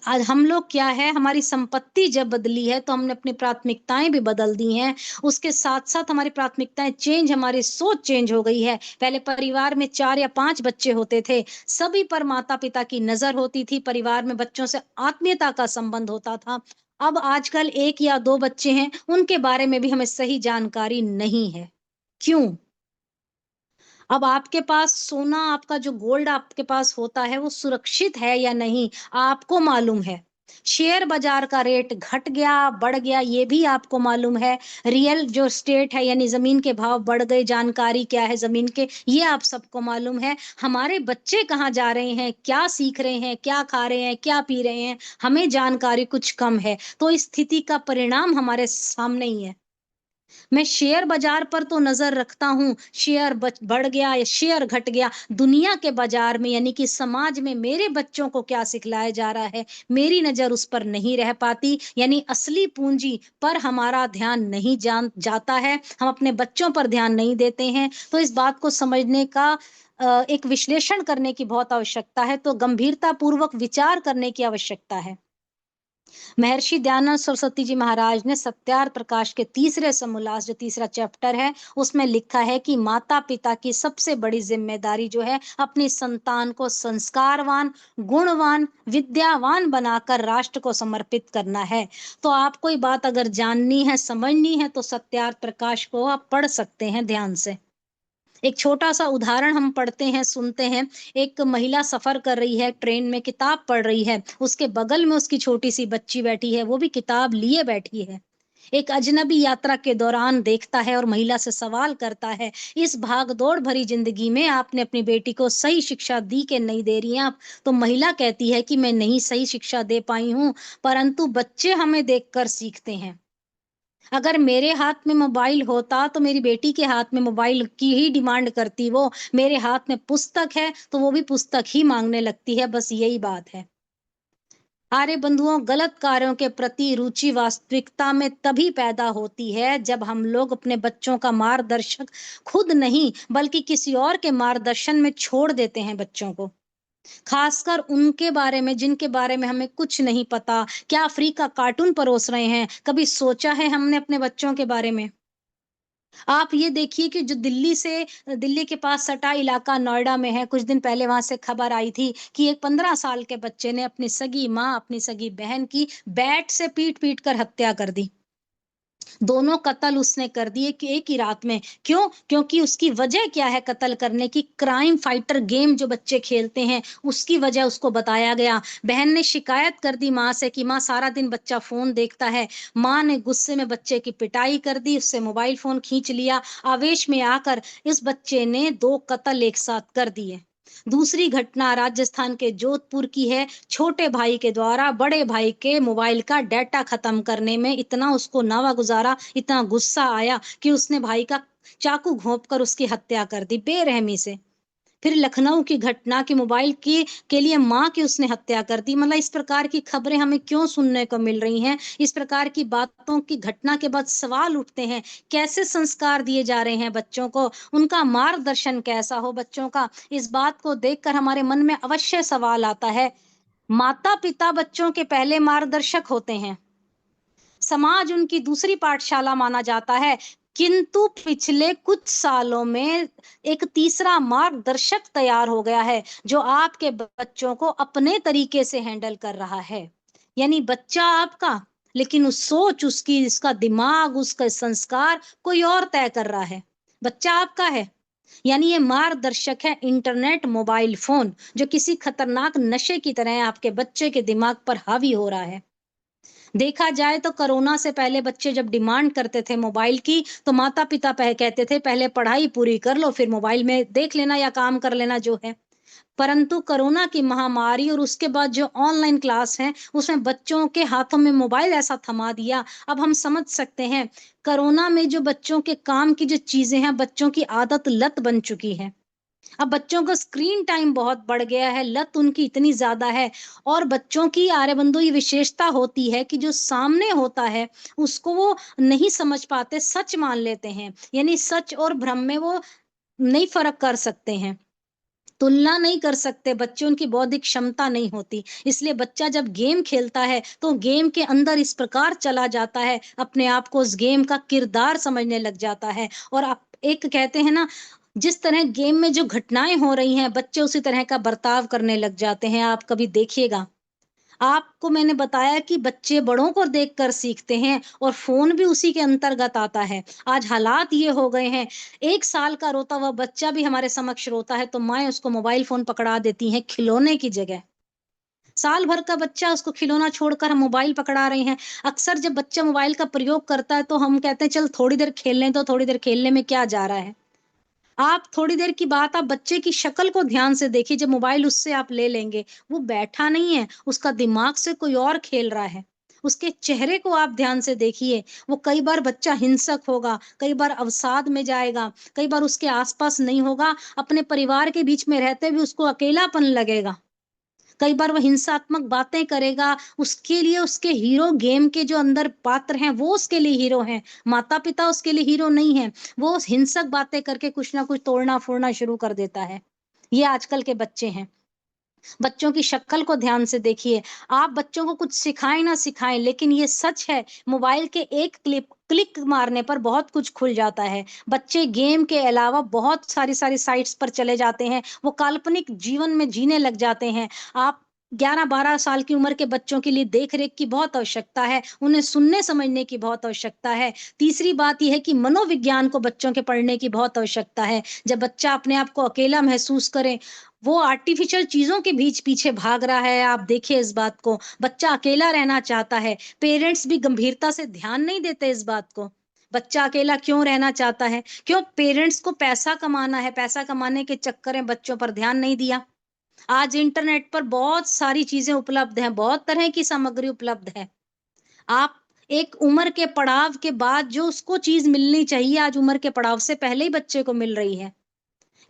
आज हम लोग क्या है, हमारी संपत्ति जब बदली है तो हमने अपनी प्राथमिकताएं भी बदल दी हैं। उसके साथ साथ हमारी प्राथमिकताएं चेंज, हमारी सोच चेंज हो गई है। पहले परिवार में 4 या 5 बच्चे होते थे, सभी पर माता पिता की नजर होती थी, परिवार में बच्चों से आत्मीयता का संबंध होता था। अब आजकल 1 या 2 बच्चे हैं, उनके बारे में भी हमें सही जानकारी नहीं है। क्यों? अब आपके पास सोना, आपका जो गोल्ड आपके पास होता है वो सुरक्षित है या नहीं, आपको मालूम है। शेयर बाजार का रेट घट गया, बढ़ गया, ये भी आपको मालूम है। रियल जो स्टेट है यानी जमीन के भाव बढ़ गए, जानकारी क्या है जमीन के, ये आप सबको मालूम है। हमारे बच्चे कहाँ जा रहे हैं, क्या सीख रहे हैं, क्या खा रहे हैं, क्या पी रहे हैं, हमें जानकारी कुछ कम है। तो इस स्थिति का परिणाम हमारे सामने ही है। मैं शेयर बाजार पर तो नजर रखता हूँ, शेयर बढ़ गया या शेयर घट गया, दुनिया के बाजार में यानी कि समाज में मेरे बच्चों को क्या सिखलाया जा रहा है, मेरी नजर उस पर नहीं रह पाती। यानी असली पूंजी पर हमारा ध्यान नहीं जाता है, हम अपने बच्चों पर ध्यान नहीं देते हैं। तो इस बात को समझने का एक विश्लेषण करने की बहुत आवश्यकता है, तो गंभीरता पूर्वक विचार करने की आवश्यकता है। महर्षि दयानंद सरस्वती जी महाराज ने सत्यार्थ प्रकाश के तीसरे समोल्लास, जो तीसरा चैप्टर है, उसमें लिखा है कि माता पिता की सबसे बड़ी जिम्मेदारी जो है अपनी संतान को संस्कारवान, गुणवान, विद्यावान बनाकर राष्ट्र को समर्पित करना है। तो आप कोई बात अगर जाननी है, समझनी है, तो सत्यार्थ प्रकाश को आप पढ़ सकते हैं ध्यान से। एक छोटा सा उदाहरण हम पढ़ते हैं, सुनते हैं। एक महिला सफर कर रही है, ट्रेन में किताब पढ़ रही है, उसके बगल में उसकी छोटी सी बच्ची बैठी है, वो भी किताब लिए बैठी है। एक अजनबी यात्रा के दौरान देखता है और महिला से सवाल करता है, इस भागदौड़ भरी जिंदगी में आपने अपनी बेटी को सही शिक्षा दी कि नहीं दे रही हैं आप? तो महिला कहती है कि मैं नहीं सही शिक्षा दे पाई हूँ, परंतु बच्चे हमें देखकर सीखते हैं। अगर मेरे हाथ में मोबाइल होता तो मेरी बेटी के हाथ में मोबाइल की ही डिमांड करती वो। मेरे हाथ में पुस्तक है तो वो भी पुस्तक ही मांगने लगती है, बस यही बात है। अरे बंधुओं, गलत कार्यों के प्रति रुचि वास्तविकता में तभी पैदा होती है जब हम लोग अपने बच्चों का मार्गदर्शक खुद नहीं बल्कि किसी और के मार्गदर्शन में छोड़ देते हैं बच्चों को। खासकर उनके बारे में जिनके बारे में हमें कुछ नहीं पता। क्या फ्री का कार्टून परोस रहे हैं, कभी सोचा है हमने अपने बच्चों के बारे में? आप ये देखिए कि जो दिल्ली के पास सटा इलाका नोएडा में है, कुछ दिन पहले वहां से खबर आई थी कि एक 15 साल के बच्चे ने अपनी सगी माँ, अपनी सगी बहन की बैट से पीट पीट कर हत्या कर दी। दोनों कत्ल उसने कर दिए कि एक ही रात में। क्यों? क्योंकि उसकी वजह क्या है कत्ल करने की? क्राइम फाइटर गेम जो बच्चे खेलते हैं, उसकी वजह उसको बताया गया। बहन ने शिकायत कर दी माँ से कि माँ सारा दिन बच्चा फोन देखता है। माँ ने गुस्से में बच्चे की पिटाई कर दी, उससे मोबाइल फोन खींच लिया। आवेश में आकर इस बच्चे ने 2 कत्ल एक साथ कर दिए। दूसरी घटना राजस्थान के जोधपुर की है। छोटे भाई के द्वारा बड़े भाई के मोबाइल का डाटा खत्म करने में इतना उसको नावा गुजारा, इतना गुस्सा आया कि उसने भाई का चाकू घोंप कर उसकी हत्या कर दी बेरहमी से। फिर लखनऊ की घटना कि मोबाइल की के लिए माँ की उसने हत्या कर दी। मतलब इस प्रकार की खबरें हमें क्यों सुनने को मिल रही हैं? इस प्रकार की बातों की घटना के बाद सवाल उठते हैं, कैसे संस्कार दिए जा रहे हैं बच्चों को, उनका मार्गदर्शन कैसा हो बच्चों का? इस बात को देखकर हमारे मन में अवश्य सवाल आता है। माता पिता बच्चों के पहले मार्गदर्शक होते हैं, समाज उनकी दूसरी पाठशाला माना जाता है, किंतु पिछले कुछ सालों में एक तीसरा मार्गदर्शक तैयार हो गया है जो आपके बच्चों को अपने तरीके से हैंडल कर रहा है। यानी बच्चा आपका, लेकिन उस सोच उसकी, उसका दिमाग, उसका संस्कार कोई और तय कर रहा है। बच्चा आपका है, यानी ये मार्गदर्शक है इंटरनेट, मोबाइल फोन, जो किसी खतरनाक नशे की तरह आपके बच्चे के दिमाग पर हावी हो रहा है। देखा जाए तो कोरोना से पहले बच्चे जब डिमांड करते थे मोबाइल की, तो माता पिता कहते थे पहले पढ़ाई पूरी कर लो, फिर मोबाइल में देख लेना या काम कर लेना जो है। परंतु कोरोना की महामारी और उसके बाद जो ऑनलाइन क्लास है, उसमें बच्चों के हाथों में मोबाइल ऐसा थमा दिया। अब हम समझ सकते हैं कोरोना में जो बच्चों के काम की जो चीजें हैं, बच्चों की आदत लत बन चुकी है। अब बच्चों का स्क्रीन टाइम बहुत बढ़ गया है, लत उनकी इतनी ज्यादा है। और बच्चों की आर्यबंधु ये विशेषता होती है कि जो सामने होता है उसको वो नहीं समझ पाते, सच मान लेते हैं। यानी सच और भ्रम में वो नहीं फर्क कर सकते हैं, तुलना नहीं कर सकते, बच्चे उनकी बौद्धिक क्षमता नहीं होती। इसलिए बच्चा जब गेम खेलता है तो गेम के अंदर इस प्रकार चला जाता है, अपने आप को उस गेम का किरदार समझने लग जाता है। और आप एक कहते हैं ना, जिस तरह गेम में जो घटनाएं हो रही हैं, बच्चे उसी तरह का बर्ताव करने लग जाते हैं। आप कभी देखिएगा, आपको मैंने बताया कि बच्चे बड़ों को देखकर सीखते हैं और फ़ोन भी उसी के अंतर्गत आता है। आज हालात ये हो गए हैं, 1 साल का रोता हुआ बच्चा भी हमारे समक्ष रोता है, तो माएँ उसको मोबाइल फ़ोन पकड़ा देती हैं खिलौने की जगह। साल भर का बच्चा, उसको खिलौना छोड़कर हम मोबाइल पकड़ा रहे हैं। अक्सर जब बच्चा मोबाइल का प्रयोग करता है, तो हम कहते हैं चल थोड़ी देर खेल लें, तो थोड़ी देर खेलने में क्या जा रहा है? आप थोड़ी देर की बात, आप बच्चे की शक्ल को ध्यान से देखिए, जब मोबाइल उससे आप ले लेंगे, वो बैठा नहीं है, उसका दिमाग से कोई और खेल रहा है। उसके चेहरे को आप ध्यान से देखिए, वो कई बार बच्चा हिंसक होगा, कई बार अवसाद में जाएगा, कई बार उसके आस-पास नहीं होगा, अपने परिवार के बीच में रहते भी उसको अकेलापन लगेगा। कई बार वो हिंसात्मक बातें करेगा, उसके लिए उसके हीरो गेम के जो अंदर पात्र हैं, वो उसके लिए हीरो हैं, माता-पिता उसके लिए हीरो नहीं हैं। वो हिंसक बातें करके कुछ ना कुछ तोड़ना-फोड़ना शुरू कर देता है। ये आजकल के बच्चे हैं। बच्चों की शक्ल को ध्यान से देखिए। आप बच्चों को कुछ सिखाएँ ना सिखाएँ, लेकिन ये सच है, मोबाइल के एक क्लिक मारने पर बहुत कुछ खुल जाता है। बच्चे गेम के अलावा बहुत सारी-सारी साइट्स पर चले जाते हैं, वो काल्पनिक जीवन में जीने लग जाते हैं। आप 11-12 साल की उम्र के बच्चों के लिए देख-रेख की बहुत आवश्यकता है, उन्हें सुनने-समझने की बहुत आवश्यकता है। तीसरी बात ये है कि मनोविज्ञान को बच्चों के पढ़ने की बहुत आवश्यकता है। जब बच्चा अपने आप को अकेला महसूस करे, वो आर्टिफिशियल चीज़ों के बीच पीछे भाग रहा है, आप देखिए इस बात को। बच्चा अकेला रहना चाहता है, पेरेंट्स भी गंभीरता से ध्यान नहीं देते इस बात को। बच्चा अकेला क्यों रहना चाहता है? क्यों? पेरेंट्स को पैसा कमाना है, पैसा कमाने के चक्कर में बच्चों पर ध्यान नहीं दिया। आज इंटरनेट पर बहुत सारी चीज़ें उपलब्ध हैं, बहुत तरह की सामग्री उपलब्ध है। आप एक उम्र के पड़ाव के बाद जो उसको चीज़ मिलनी चाहिए, आज उम्र के पड़ाव से पहले ही बच्चे को मिल रही है।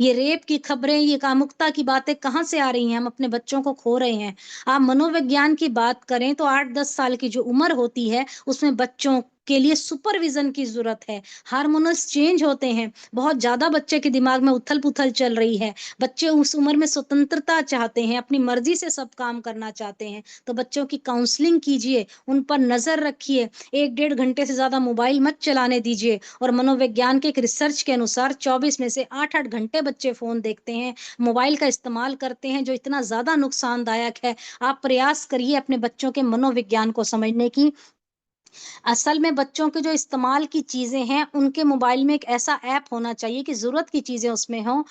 ये रेप की खबरें, ये कामुकता की बातें कहाँ से आ रही हैं? हम अपने बच्चों को खो रहे हैं। आप मनोविज्ञान की बात करें तो 8-10 साल की जो उम्र होती है, उसमें बच्चों के लिए सुपरविज़न की ज़रूरत है। हार्मोनल्स चेंज होते हैं, बहुत ज़्यादा बच्चे के दिमाग में उथल-पुथल चल रही है। बच्चे उस उम्र में स्वतंत्रता चाहते हैं, अपनी मर्ज़ी से सब काम करना चाहते हैं। तो बच्चों की काउंसलिंग कीजिए, उन पर नज़र रखिए, 1 डेढ़ घंटे से ज़्यादा मोबाइल मत चलाने दीजिए। और मनोविज्ञान के एक रिसर्च के अनुसार 24 में से 8-8 घंटे बच्चे फ़ोन देखते हैं, मोबाइल का इस्तेमाल करते हैं, जो इतना ज़्यादा नुकसानदायक है। आप प्रयास करिए अपने बच्चों के मनोविज्ञान को समझने की, असल में बच्चों के जो इस्तेमाल की चीज़ें हैं, उनके मोबाइल में एक ऐसा ऐप होना चाहिए कि ज़रूरत की चीज़ें उसमें हों,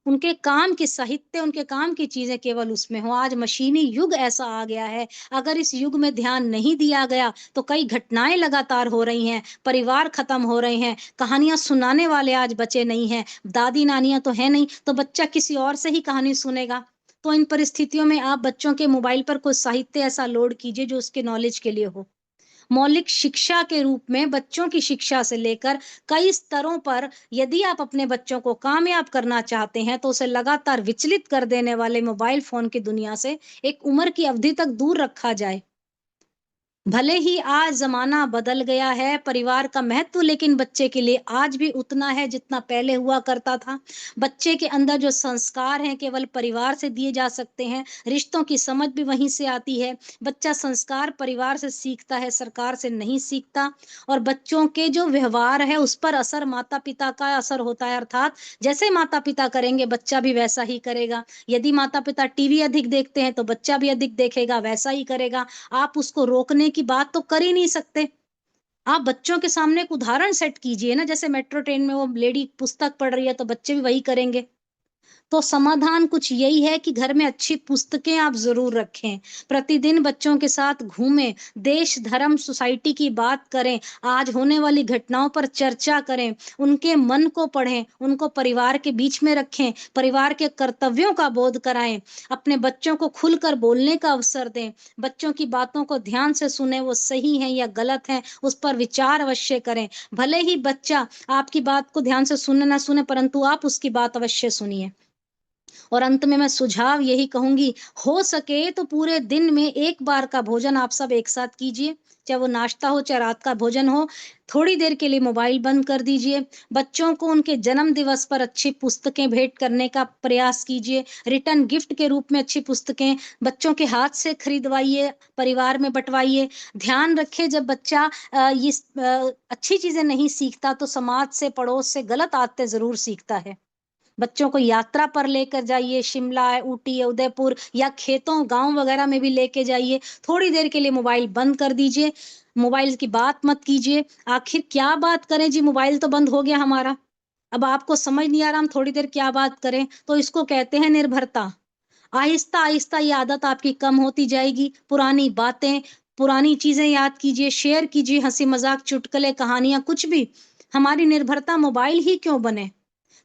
उनके काम की साहित्य, उनके काम की चीज़ें केवल उसमें हों। आज मशीनी युग ऐसा आ गया है, अगर इस युग में ध्यान नहीं दिया गया, तो कई घटनाएँ लगातार हो रही हैं, परिवार खत्म हो रहे हैं, कहानियाँ सुनाने वाले आज बचे नहीं हैं, दादी-नानियाँ तो हैं नहीं, तो बच्चा किसी और से ही कहानी सुनेगा। तो इन परिस्थितियों में आप बच्चों के मोबाइल पर कोई साहित्य ऐसा लोड कीजिए जो उसके नॉलेज के लिए हो। मौलिक शिक्षा के रूप में बच्चों की शिक्षा से लेकर कई स्तरों पर यदि आप अपने बच्चों को कामयाब करना चाहते हैं, तो उसे लगातार विचलित कर देने वाले मोबाइल फ़ोन की दुनिया से एक उम्र की अवधि तक दूर रखा जाए। भले ही आज ज़माना बदल गया है, परिवार का महत्व लेकिन बच्चे के लिए आज भी उतना है जितना पहले हुआ करता था। बच्चे के अंदर जो संस्कार हैं केवल परिवार से दिए जा सकते हैं, रिश्तों की समझ भी वहीं से आती है। बच्चा संस्कार परिवार से सीखता है, सरकार से नहीं सीखता और बच्चों के जो व्यवहार है उस पर असर माता-पिता का असर होता है, अर्थात जैसे माता-पिता करेंगे बच्चा भी वैसा ही करेगा। यदि माता-पिता टीवी अधिक देखते हैं तो बच्चा भी अधिक देखेगा, वैसा ही करेगा। आप उसको रोकने की बात तो कर ही नहीं सकते। आप बच्चों के सामने एक उदाहरण सेट कीजिए ना, जैसे मेट्रो ट्रेन में वो लेडी पुस्तक पढ़ रही है, तो बच्चे भी वही करेंगे। तो समाधान कुछ यही है कि घर में अच्छी पुस्तकें आप ज़रूर रखें। प्रतिदिन बच्चों के साथ घूमें, देश, धर्म, सोसाइटी की बात करें, आज होने वाली घटनाओं पर चर्चा करें, उनके मन को पढ़ें, उनको परिवार के बीच में रखें, परिवार के कर्तव्यों का बोध कराएँ, अपने बच्चों को खुलकर बोलने का अवसर दें, बच्चों की बातों को ध्यान से सुनें, वो सही हैं या गलत हैं, उस पर विचार अवश्य करें। भले ही बच्चा आपकी बात को ध्यान से सुने ना सुने, परंतु आप उसकी बात अवश्य सुनिए। और अंत में मैं सुझाव यही कहूँगी, हो सके तो पूरे दिन में एक बार का भोजन आप सब एक साथ कीजिए, चाहे वो नाश्ता हो, चाहे रात का भोजन हो। थोड़ी देर के लिए मोबाइल बंद कर दीजिए। बच्चों को उनके जन्म दिवस पर अच्छी पुस्तकें भेंट करने का प्रयास कीजिए। रिटर्न गिफ्ट के रूप में अच्छी पुस्तकें बच्चों के हाथ से खरीदवाइए, परिवार में बँटवाइए। ध्यान रखें जब बच्चा अच्छी चीज़ें नहीं सीखता तो समाज से, पड़ोस से गलत आदतें ज़रूर सीखता है। बच्चों को यात्रा पर लेकर जाइए, शिमला है, ऊटी है, उदयपुर या खेतों, गाँव वगैरह में भी लेके जाइए। थोड़ी देर के लिए मोबाइल बंद कर दीजिए, मोबाइल की बात मत कीजिए। आखिर क्या बात करें जी, मोबाइल तो बंद हो गया हमारा। अब आपको समझ नहीं आ रहा हम थोड़ी देर क्या बात करें, तो इसको कहते हैं निर्भरता। आहिस्ता-आहिस्ता ये आदत आपकी कम होती जाएगी। पुरानी बातें, पुरानी चीज़ें याद कीजिए, शेयर कीजिए, हँसी-मज़ाक, चुटकुले, कहानियाँ, कुछ भी। हमारी निर्भरता मोबाइल ही क्यों बने?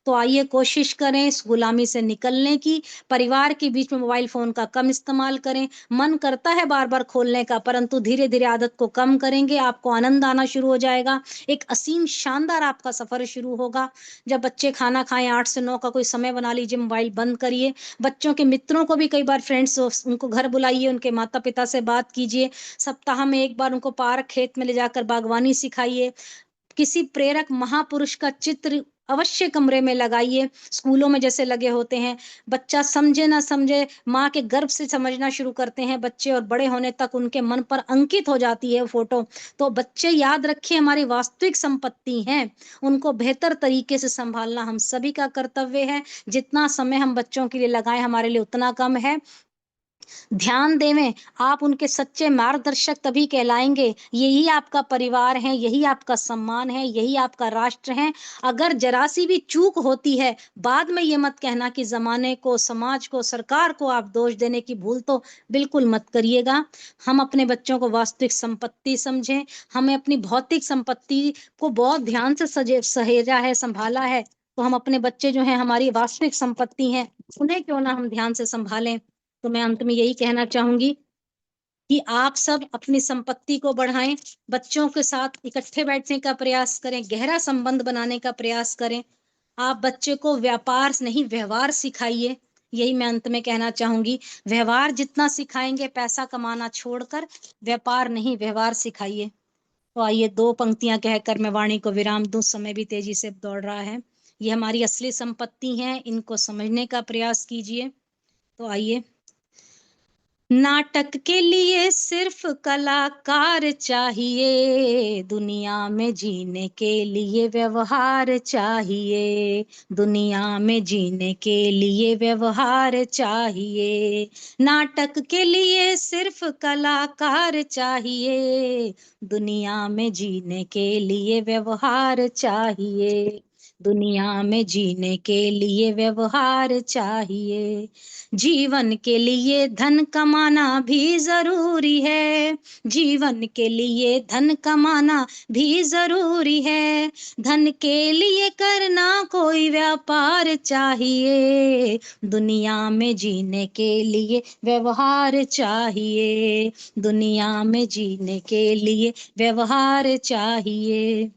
तो आइए कोशिश करें इस गुलामी से निकलने की, परिवार के बीच में मोबाइल फ़ोन का कम इस्तेमाल करें। मन करता है बार-बार खोलने का, परंतु धीरे-धीरे आदत को कम करेंगे, आपको आनंद आना शुरू हो जाएगा। एक असीम शानदार आपका सफ़र शुरू होगा। जब बच्चे खाना खाएँ 8 से 9 का कोई समय बना लीजिए, मोबाइल बंद करिए। बच्चों के मित्रों को भी कई बार फ्रेंड्स उनको घर बुलाइए, उनके माता-पिता से बात कीजिए। सप्ताह में 1 बार उनको पार्क, खेत में ले जाकर बागवानी सिखाइए। किसी प्रेरक महापुरुष का चित्र अवश्य कमरे में लगाइए, स्कूलों में जैसे लगे होते हैं। बच्चा समझे ना समझे, माँ के गर्भ से समझना शुरू करते हैं बच्चे और बड़े होने तक उनके मन पर अंकित हो जाती है वो फ़ोटो। तो बच्चे याद रखिए हमारी वास्तविक संपत्ति हैं, उनको बेहतर तरीके से सँभालना हम सभी का कर्तव्य है। जितना समय हम बच्चों के लिए लगाएँ हमारे लिए उतना कम है। ध्यान देवें, आप उनके सच्चे मार्गदर्शक तभी कहलाएँगे, यही आपका परिवार है, यही आपका सम्मान है, यही आपका राष्ट्र है। अगर ज़रा-सी भी चूक होती है, बाद में ये मत कहना कि ज़माने को, समाज को, सरकार को आप दोष देने की भूल तो बिल्कुल मत करिएगा। हम अपने बच्चों को वास्तविक संपत्ति समझें, हमें अपनी भौतिक संपत्ति को बहुत ध्यान से सहेजा है, सँभाला है, तो हम अपने बच्चे जो हैं हमारी वास्तविक संपत्ति हैं, उन्हें क्यों ना हम ध्यान से सँभालें। तो मैं अंत में यही कहना चाहूँगी कि आप सब अपनी संपत्ति को बढ़ाएँ, बच्चों के साथ इकट्ठे बैठने का प्रयास करें, गहरा संबंध बनाने का प्रयास करें। आप बच्चे को व्यापार नहीं व्यवहार सिखाइए, यही मैं अंत में कहना चाहूँगी। व्यवहार जितना सिखाएँगे पैसा कमाना छोड़कर व्यापार नहीं व्यवहार सिखाइए। तो आइए 2 पंक्तियाँ कहकर मैं वाणी को विराम दूँ, समय भी तेज़ी से दौड़ रहा है। ये हमारी असली संपत्ति हैं, इनको समझने का प्रयास कीजिए। तो आइए नाटक के लिए सिर्फ कलाकार चाहिए, दुनिया में जीने के लिए व्यवहार चाहिए, दुनिया में जीने के लिए व्यवहार चाहिए। नाटक के लिए सिर्फ कलाकार चाहिए, दुनिया में जीने के लिए व्यवहार चाहिए, दुनिया में जीने के लिए व्यवहार चाहिए। जीवन के लिए धन कमाना भी जरूरी है, जीवन के लिए धन कमाना भी जरूरी है, धन के लिए करना कोई व्यापार चाहिए, दुनिया में जीने के लिए व्यवहार चाहिए, दुनिया में जीने के लिए व्यवहार चाहिए।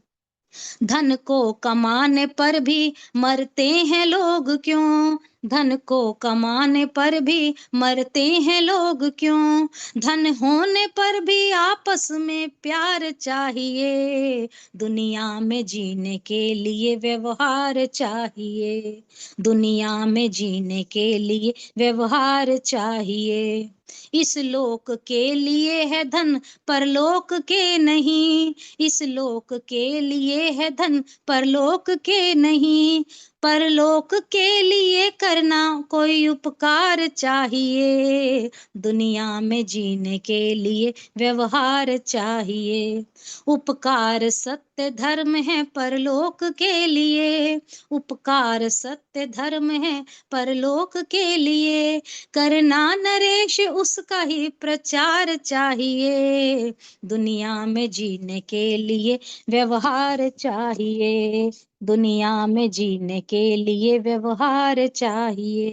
धन को कमाने पर भी मरते हैं लोग क्यों, धन को कमाने पर भी मरते हैं लोग क्यों, धन होने पर भी आपस में प्यार चाहिए, दुनिया में जीने के लिए व्यवहार चाहिए, दुनिया में जीने के लिए व्यवहार चाहिए। इस लोक के लिए है धन परलोक के नहीं, इस लोक के लिए है धन परलोक के नहीं, परलोक के लिए करना कोई उपकार चाहिए, दुनिया में जीने के लिए व्यवहार चाहिए। उपकार सत्य धर्म है परलोक के लिए, उपकार सत्य धर्म है परलोक के लिए, करना नरेश उसका ही प्रचार चाहिए, दुनिया में जीने के लिए व्यवहार चाहिए, दुनिया में जीने के लिए व्यवहार चाहिए।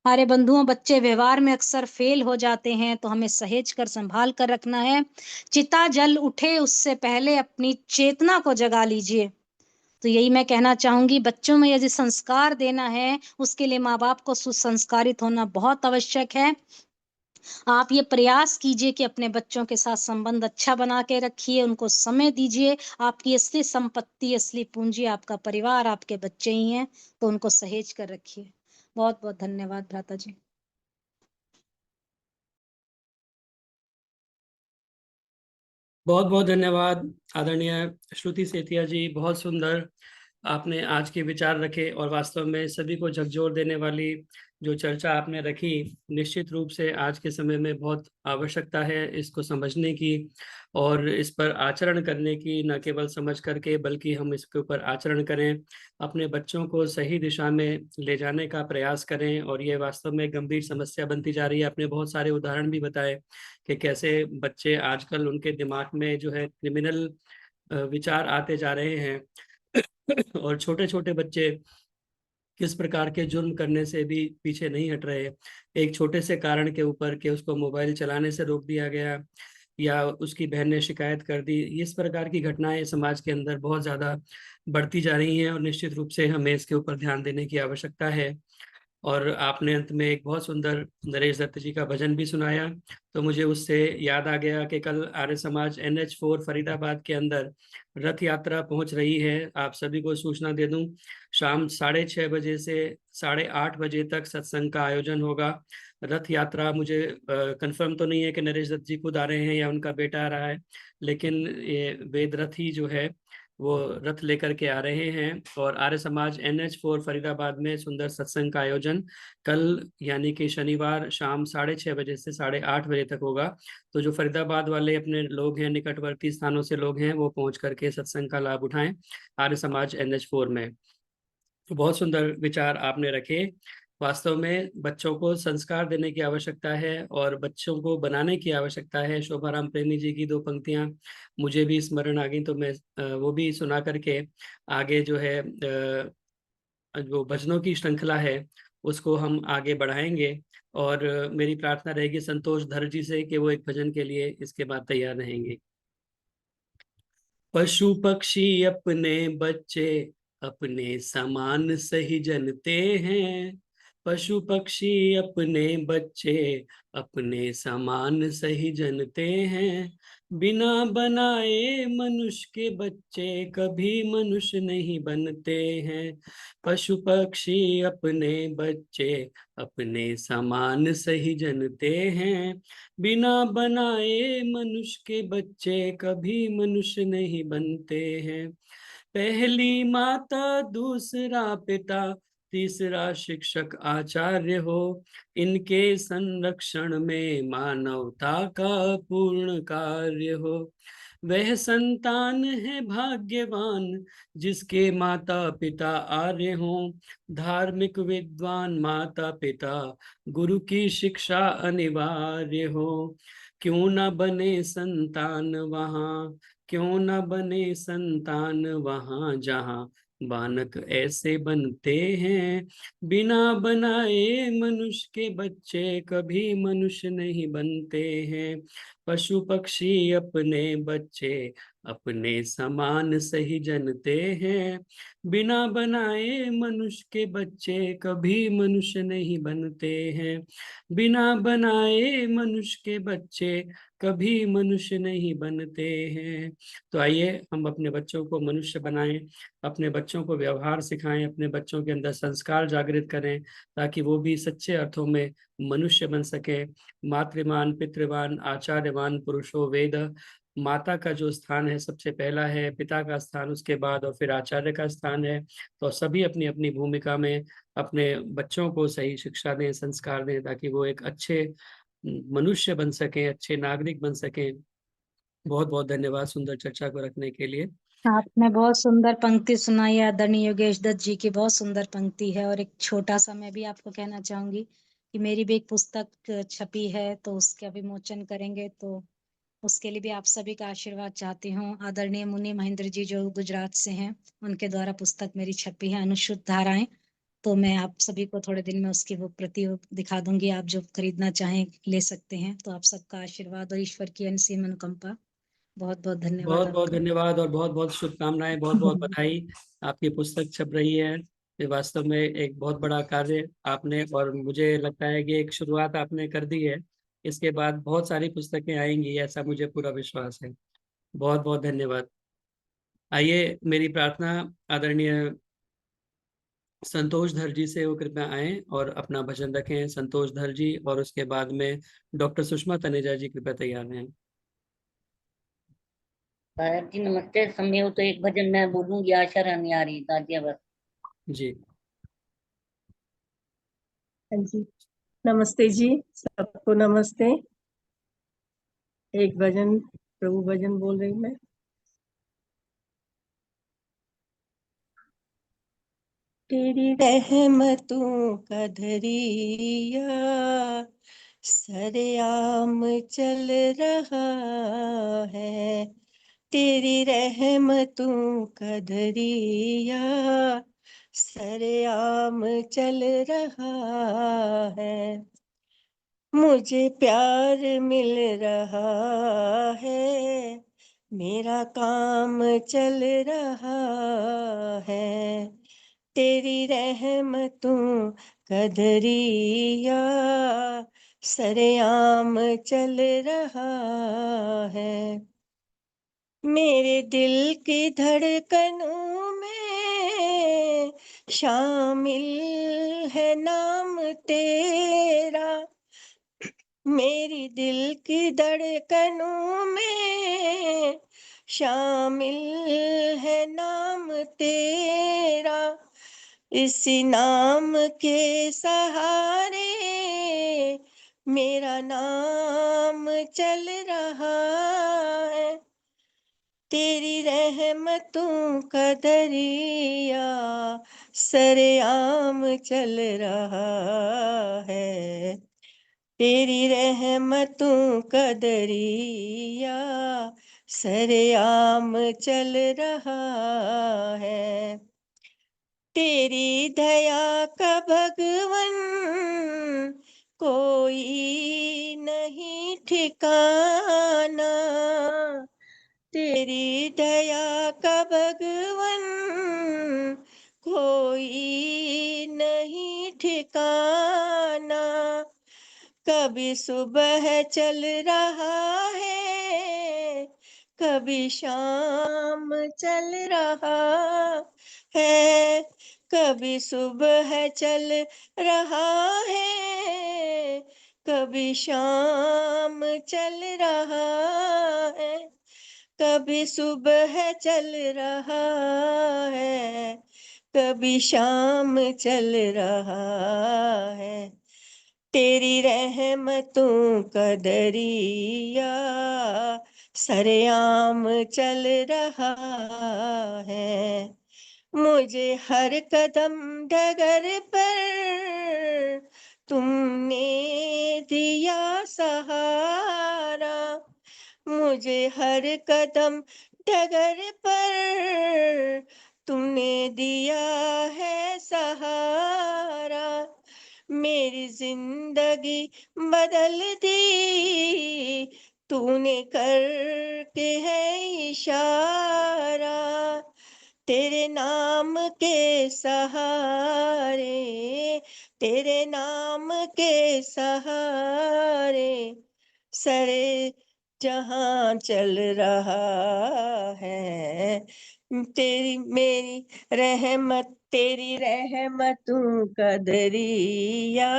हमारे बंधुओं, बच्चे व्यवहार में अक्सर फेल हो जाते हैं, तो हमें सहेज कर संभाल कर रखना है। चिता जल उठे उससे पहले अपनी चेतना को जगा लीजिए। तो यही मैं कहना चाहूंगी, बच्चों में यदि संस्कार देना है, उसके लिए माँ बाप को सुसंस्कारित होना बहुत आवश्यक है। आप ये प्रयास कीजिए कि अपने बच्चों के साथ संबंध अच्छा बना के रखिए, उनको समय दीजिए। आपकी असली संपत्ति, असली पूंजी आपका परिवार, आपके बच्चे ही हैं, तो उनको सहेज कर रखिए। बहुत बहुत धन्यवाद भ्राता जी। बहुत बहुत धन्यवाद आदरणीय श्रुति सेतिया जी, बहुत सुंदर आपने आज के विचार रखे और वास्तव में सभी को झकझोर देने वाली जो चर्चा आपने रखी, निश्चित रूप से आज के समय में बहुत आवश्यकता है इसको समझने की और इस पर आचरण करने की। न केवल समझ करके बल्कि हम इसके ऊपर आचरण करें, अपने बच्चों को सही दिशा में ले जाने का प्रयास करें। और ये वास्तव में गंभीर समस्या बनती जा रही है। आपने बहुत सारे उदाहरण भी बताए कि कैसे बच्चे आजकल उनके दिमाग में जो है क्रिमिनल विचार आते जा रहे हैं और छोटे छोटे बच्चे किस प्रकार के जुर्म करने से भी पीछे नहीं हट रहे। एक छोटे से कारण के ऊपर कि उसको मोबाइल चलाने से रोक दिया गया या उसकी बहन ने शिकायत कर दी, इस प्रकार की घटनाएं समाज के अंदर बहुत ज्यादा बढ़ती जा रही हैं और निश्चित रूप से हमें इसके ऊपर ध्यान देने की आवश्यकता है। और आपने अंत में एक बहुत सुंदर नरेश दत्त जी का भजन भी सुनाया, तो मुझे उससे याद आ गया कि कल आर्य समाज NH4 फरीदाबाद के अंदर रथ यात्रा पहुंच रही है। आप सभी को सूचना दे दूं, शाम 6:30 बजे से 8:30 बजे तक सत्संग का आयोजन होगा। रथ यात्रा, मुझे कंफर्म तो नहीं है कि नरेश दत्त जी खुद आ रहे हैं या उनका बेटा आ रहा है, लेकिन ये वेद रथ ही जो है वो रथ लेकर के आ रहे हैं। और आर्य समाज NH4 फरीदाबाद में सुंदर सत्संग का आयोजन कल यानी कि शनिवार शाम 6:30 बजे से 8:30 बजे तक होगा। तो जो फरीदाबाद वाले अपने लोग हैं, निकटवर्ती स्थानों से लोग हैं, वो पहुंच करके सत्संग का लाभ उठाएं आर्य समाज NH4 में। तो बहुत सुंदर विचार आपने रखे। वास्तव में बच्चों को संस्कार देने की आवश्यकता है और बच्चों को बनाने की आवश्यकता है। शोभाराम प्रेमी जी की 2 पंक्तियां मुझे भी स्मरण आ गई, तो मैं वो भी सुना करके आगे जो है जो भजनों की श्रृंखला है उसको हम आगे बढ़ाएंगे। और मेरी प्रार्थना रहेगी संतोष धर जी से कि वो एक भजन के लिए इसके बाद तैयार रहेंगे। पशु पक्षी अपने बच्चे अपने समान सही जनते हैं, पशु पक्षी अपने बच्चे अपने समान सही जनते हैं, बिना बनाए मनुष्य के बच्चे कभी मनुष्य नहीं बनते हैं। पशु पक्षी अपने बच्चे अपने समान सही जनते हैं। बिना बनाए मनुष्य के बच्चे कभी मनुष्य नहीं बनते हैं। पहली माता दूसरा पिता तीसरा शिक्षक आचार्य हो, इनके संरक्षण में मानवता का पूर्ण कार्य हो। वह संतान है भाग्यवान जिसके माता पिता आर्य हों। धार्मिक विद्वान माता पिता गुरु की शिक्षा अनिवार्य हो। क्यों न बने संतान वहाँ, क्यों न बने संतान वहाँ जहाँ बालक ऐसे बनते हैं। बिना बनाए मनुष्य के बच्चे कभी मनुष्य नहीं बनते हैं। पशु पक्षी अपने बच्चे अपने समान सही जनते हैं। बिना बनाए मनुष्य के बच्चे कभी मनुष्य नहीं बनते हैं। बिना बनाए मनुष्य के बच्चे कभी मनुष्य नहीं बनते हैं। तो आइए हम अपने बच्चों को मनुष्य बनाएं, अपने बच्चों को व्यवहार सिखाएं, अपने बच्चों के अंदर संस्कार जागृत करें, ताकि वो भी सच्चे अर्थों में मनुष्य बन सके। मातृवान पितृवान आचार्यवान पुरुषो वेद। माता का जो स्थान है सबसे पहला है, पिता का स्थान उसके बाद, और फिर आचार्य का स्थान है। तो सभी अपनी अपनी भूमिका में अपने बच्चों को सही शिक्षा दें, संस्कार दें, ताकि वो एक अच्छे मनुष्य बन सके, अच्छे नागरिक बन सके। बहुत बहुत धन्यवाद सुंदर चर्चा को रखने के लिए। आपने बहुत सुंदर पंक्ति सुनाई आदरणीय योगेश दत्त जी की, बहुत सुंदर पंक्ति है। और एक छोटा सा मैं भी आपको कहना चाहूंगी कि मेरी भी एक पुस्तक छपी है, तो उसका विमोचन करेंगे, तो उसके लिए भी आप सभी का आशीर्वाद चाहती हूँ। आदरणीय मुनि महेंद्र जी जो गुजरात से हैं, उनके द्वारा पुस्तक मेरी छपी है अनुशुद्ध धाराएं। तो मैं आप सभी को थोड़े दिन में उसकी वो प्रति दिखा दूंगी, आप जो खरीदना चाहें ले सकते हैं। तो आप सबका आशीर्वाद और ईश्वर की अनसीम अनुकंपा। बहुत बहुत धन्यवाद बहुत बहुत आपका। धन्यवाद और बहुत बहुत शुभकामनाएं, बहुत बहुत बधाई। आपकी पुस्तक छप रही है, ये वास्तव में एक बहुत बड़ा कार्य आपने, और मुझे लगता है कि एक शुरुआत आपने कर दी है। इसके बाद बहुत सारी पुस्तकें आएंगी, ऐसा मुझे पूरा विश्वास है। बहुत बहुत धन्यवाद। आइए मेरी प्रार्थना आदरणीय संतोष धर जी से वो कृपया आए और अपना भजन रखें। संतोष धर जी, और उसके बाद में डॉक्टर सुषमा तनेजा जी कृपया तैयार रहें। साहब जी नमस्ते। समय हो तो एक भजन मैं बोलूंगी, आशा रानी आ रही गाजियाबाद। जी हाँ जी, नमस्ते जी, सबको नमस्ते। एक भजन, प्रभु भजन बोल रही मैं। तेरी रहमतों का दरिया सरेआम चल रहा है। तेरी रहमतों का दरिया सरेआम चल रहा है। मुझे प्यार मिल रहा है, मेरा काम चल रहा है। तेरी रहमतों का दरिया सरेआम चल रहा है। मेरे दिल की धड़कनों में शामिल है नाम तेरा। मेरी दिल की धड़कनों में शामिल है नाम तेरा। इसी नाम के सहारे मेरा नाम चल रहा है। तेरी रहमतों का दरिया सरेआम चल रहा है। तेरी रहमतों का दरिया सरेआम चल रहा है। तेरी दया का भगवन कोई नहीं ठिकाना। तेरी दया का भगवन कोई नहीं ठिकाना। कभी सुबह चल रहा है, कभी शाम चल रहा है, कभी सुबह चल रहा है, कभी शाम चल रहा है, कभी सुबह चल रहा है, कभी शाम चल रहा है। तेरी रहमतों का दरिया सरेआम चल रहा है, मुझे हर कदम डगर पर तुमने दिया सहारा, मुझे हर कदम डगर पर तुमने दिया है सहारा, मेरी जिंदगी बदल दी तूने करके है इशारा, तेरे नाम के सहारे, तेरे नाम के सहारे सरे जहां चल रहा है, तेरी मेरी रहमत, तेरी रहमतों का दरिया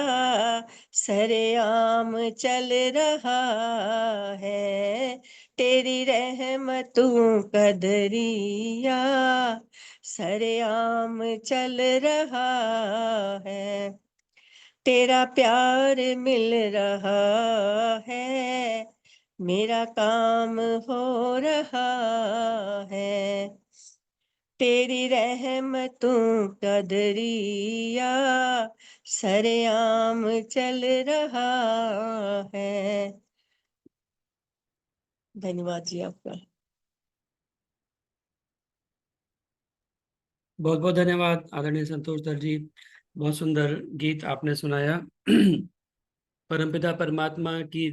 सरेआम चल रहा है, तेरी रहमतों का दरिया सरेआम चल रहा है, तेरा प्यार मिल रहा है, मेरा काम हो रहा है, तेरी रहमतों का दरिया सरेआम चल रहा है। धन्यवाद जी आपका। बहुत बहुत धन्यवाद आदरणीय संतोष दर जी, बहुत सुंदर गीत आपने सुनाया। परमपिता परमात्मा की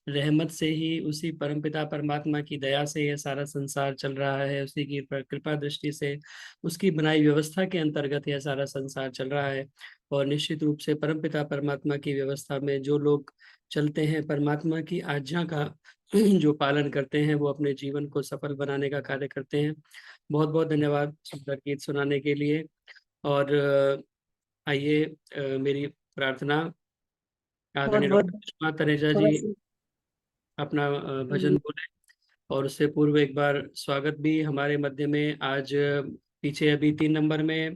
रहमत से ही, उसी परमपिता परमात्मा की दया से ये सारा संसार चल रहा है, उसी की कृपा दृष्टि से, उसकी बनाई व्यवस्था के अंतर्गत यह सारा संसार चल रहा है। और निश्चित रूप से परमपिता परमात्मा की व्यवस्था में जो लोग चलते हैं, परमात्मा की आज्ञा का जो पालन करते हैं, वो अपने जीवन को सफल बनाने का कार्य करते हैं। बहुत बहुत धन्यवाद सुंदर गीत सुनाने के लिए। और आइए मेरी प्रार्थना, बहुत आदरणीय बहुत डॉक्टर सुषमा तनेजा जी थोड़ा सी अपना भजन बोले। और उससे पूर्व एक बार स्वागत भी हमारे मध्य में। आज पीछे अभी 3 नंबर में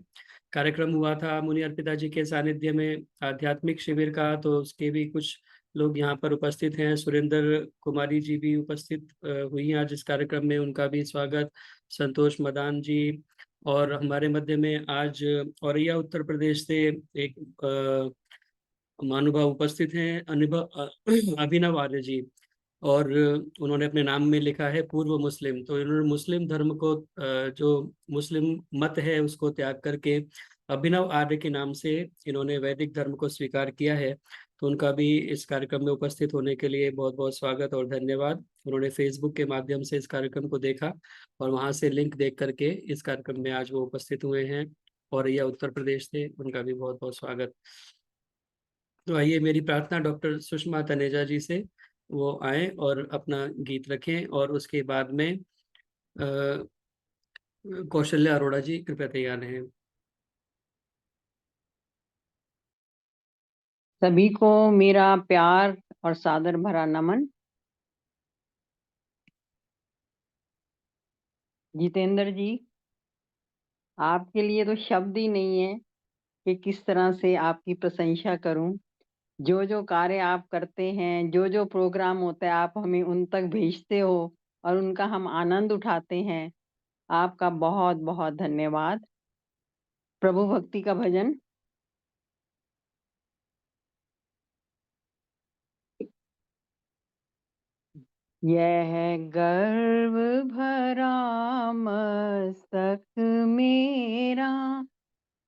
कार्यक्रम हुआ था मुनि अर्पिता जी के सानिध्य में आध्यात्मिक शिविर का, तो उसके भी कुछ लोग यहाँ पर उपस्थित हैं। सुरेंद्र कुमारी जी भी उपस्थित हुई हैं आज इस कार्यक्रम में, उनका भी स्वागत। संतोष मदान जी, और हमारे मध्य में आज औरैया उत्तर प्रदेश से एक महानुभाव उपस्थित हैं, अभिनव आर्य जी। और उन्होंने अपने नाम में लिखा है पूर्व मुस्लिम, तो इन्होंने मुस्लिम धर्म को जो मुस्लिम मत है उसको त्याग करके अभिनव आर्य के नाम से इन्होंने वैदिक धर्म को स्वीकार किया है। तो उनका भी इस कार्यक्रम में उपस्थित होने के लिए बहुत बहुत स्वागत और धन्यवाद। उन्होंने फेसबुक के माध्यम से इस कार्यक्रम को देखा और वहां से लिंक देख करके इस कार्यक्रम में आज वो उपस्थित हुए हैं, और यह उत्तर प्रदेश से, उनका भी बहुत बहुत स्वागत। तो आइए मेरी प्रार्थना डॉक्टर सुषमा तनेजा जी से, वो आए और अपना गीत रखें, और उसके बाद में कौशल्या अरोड़ा जी कृपया तैयार हैं। सभी को मेरा प्यार और सादर भरा नमन। जितेंद्र जी, आपके लिए तो शब्द ही नहीं है कि किस तरह से आपकी प्रशंसा करूं। जो जो कार्य आप करते हैं, जो जो प्रोग्राम होता है, आप हमें उन तक भेजते हो और उनका हम आनंद उठाते हैं। आपका बहुत बहुत धन्यवाद। प्रभु भक्ति का भजन। यह गर्व भरा मस्तक मेरा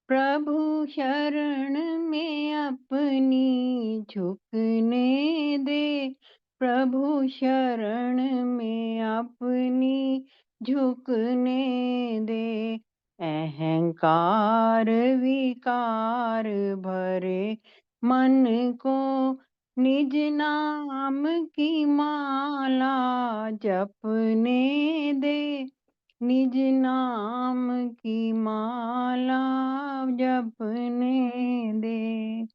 प्रभु शरण में अपनी झुकने दे, प्रभु शरण में अपनी झुकने दे। अहंकार विकार भरे मन को निज नाम की माला जपने दे, निज नाम की माला जपने दे।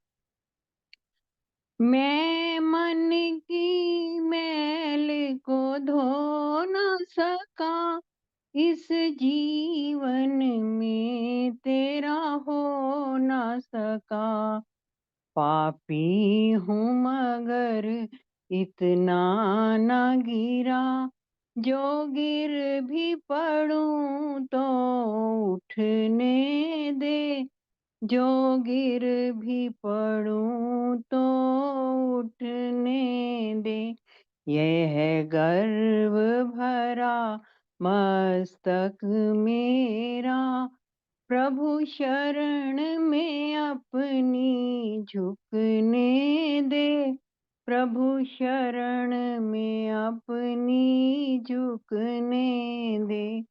मैं मन की मैल को धो न सका, इस जीवन में तेरा हो न सका। पापी हूँ मगर इतना न गिरा, जो गिर भी पड़ूं तो उठने दे, जो गिर भी पड़ूं तो उठने दे। यह है गर्व भरा मस्तक मेरा, प्रभु शरण में अपनी झुकने दे, प्रभु शरण में अपनी झुकने दे।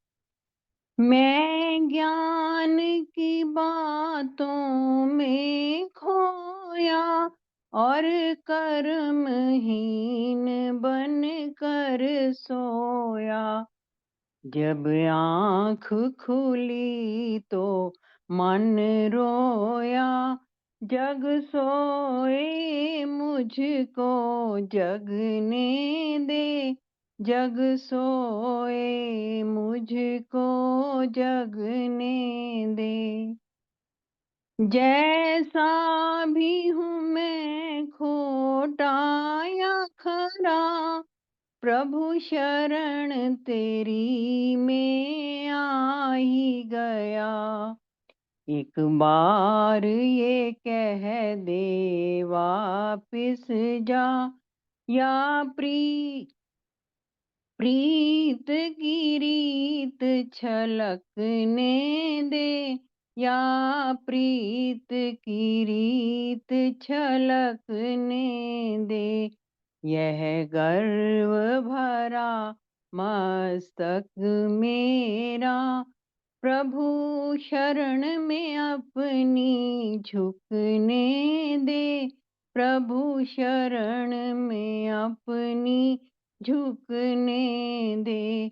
मैं ज्ञान की बातों में खोया और कर्महीन बन कर सोया। जब आँख खुली तो मन रोया, जग सोए मुझको जगने दे, जग सोए मुझको जगने दे। जैसा भी हूँ मैं खोटा या खरा, प्रभु शरण तेरी में आ ही गया। एक बार ये कह दे वापिस जा, या प्रीत की रीत छलकने दे, या प्रीत की रीत छलकने दे। यह गर्व भरा मस्तक मेरा, प्रभु शरण में अपनी झुकने दे, प्रभु शरण में अपनी झुकने दे।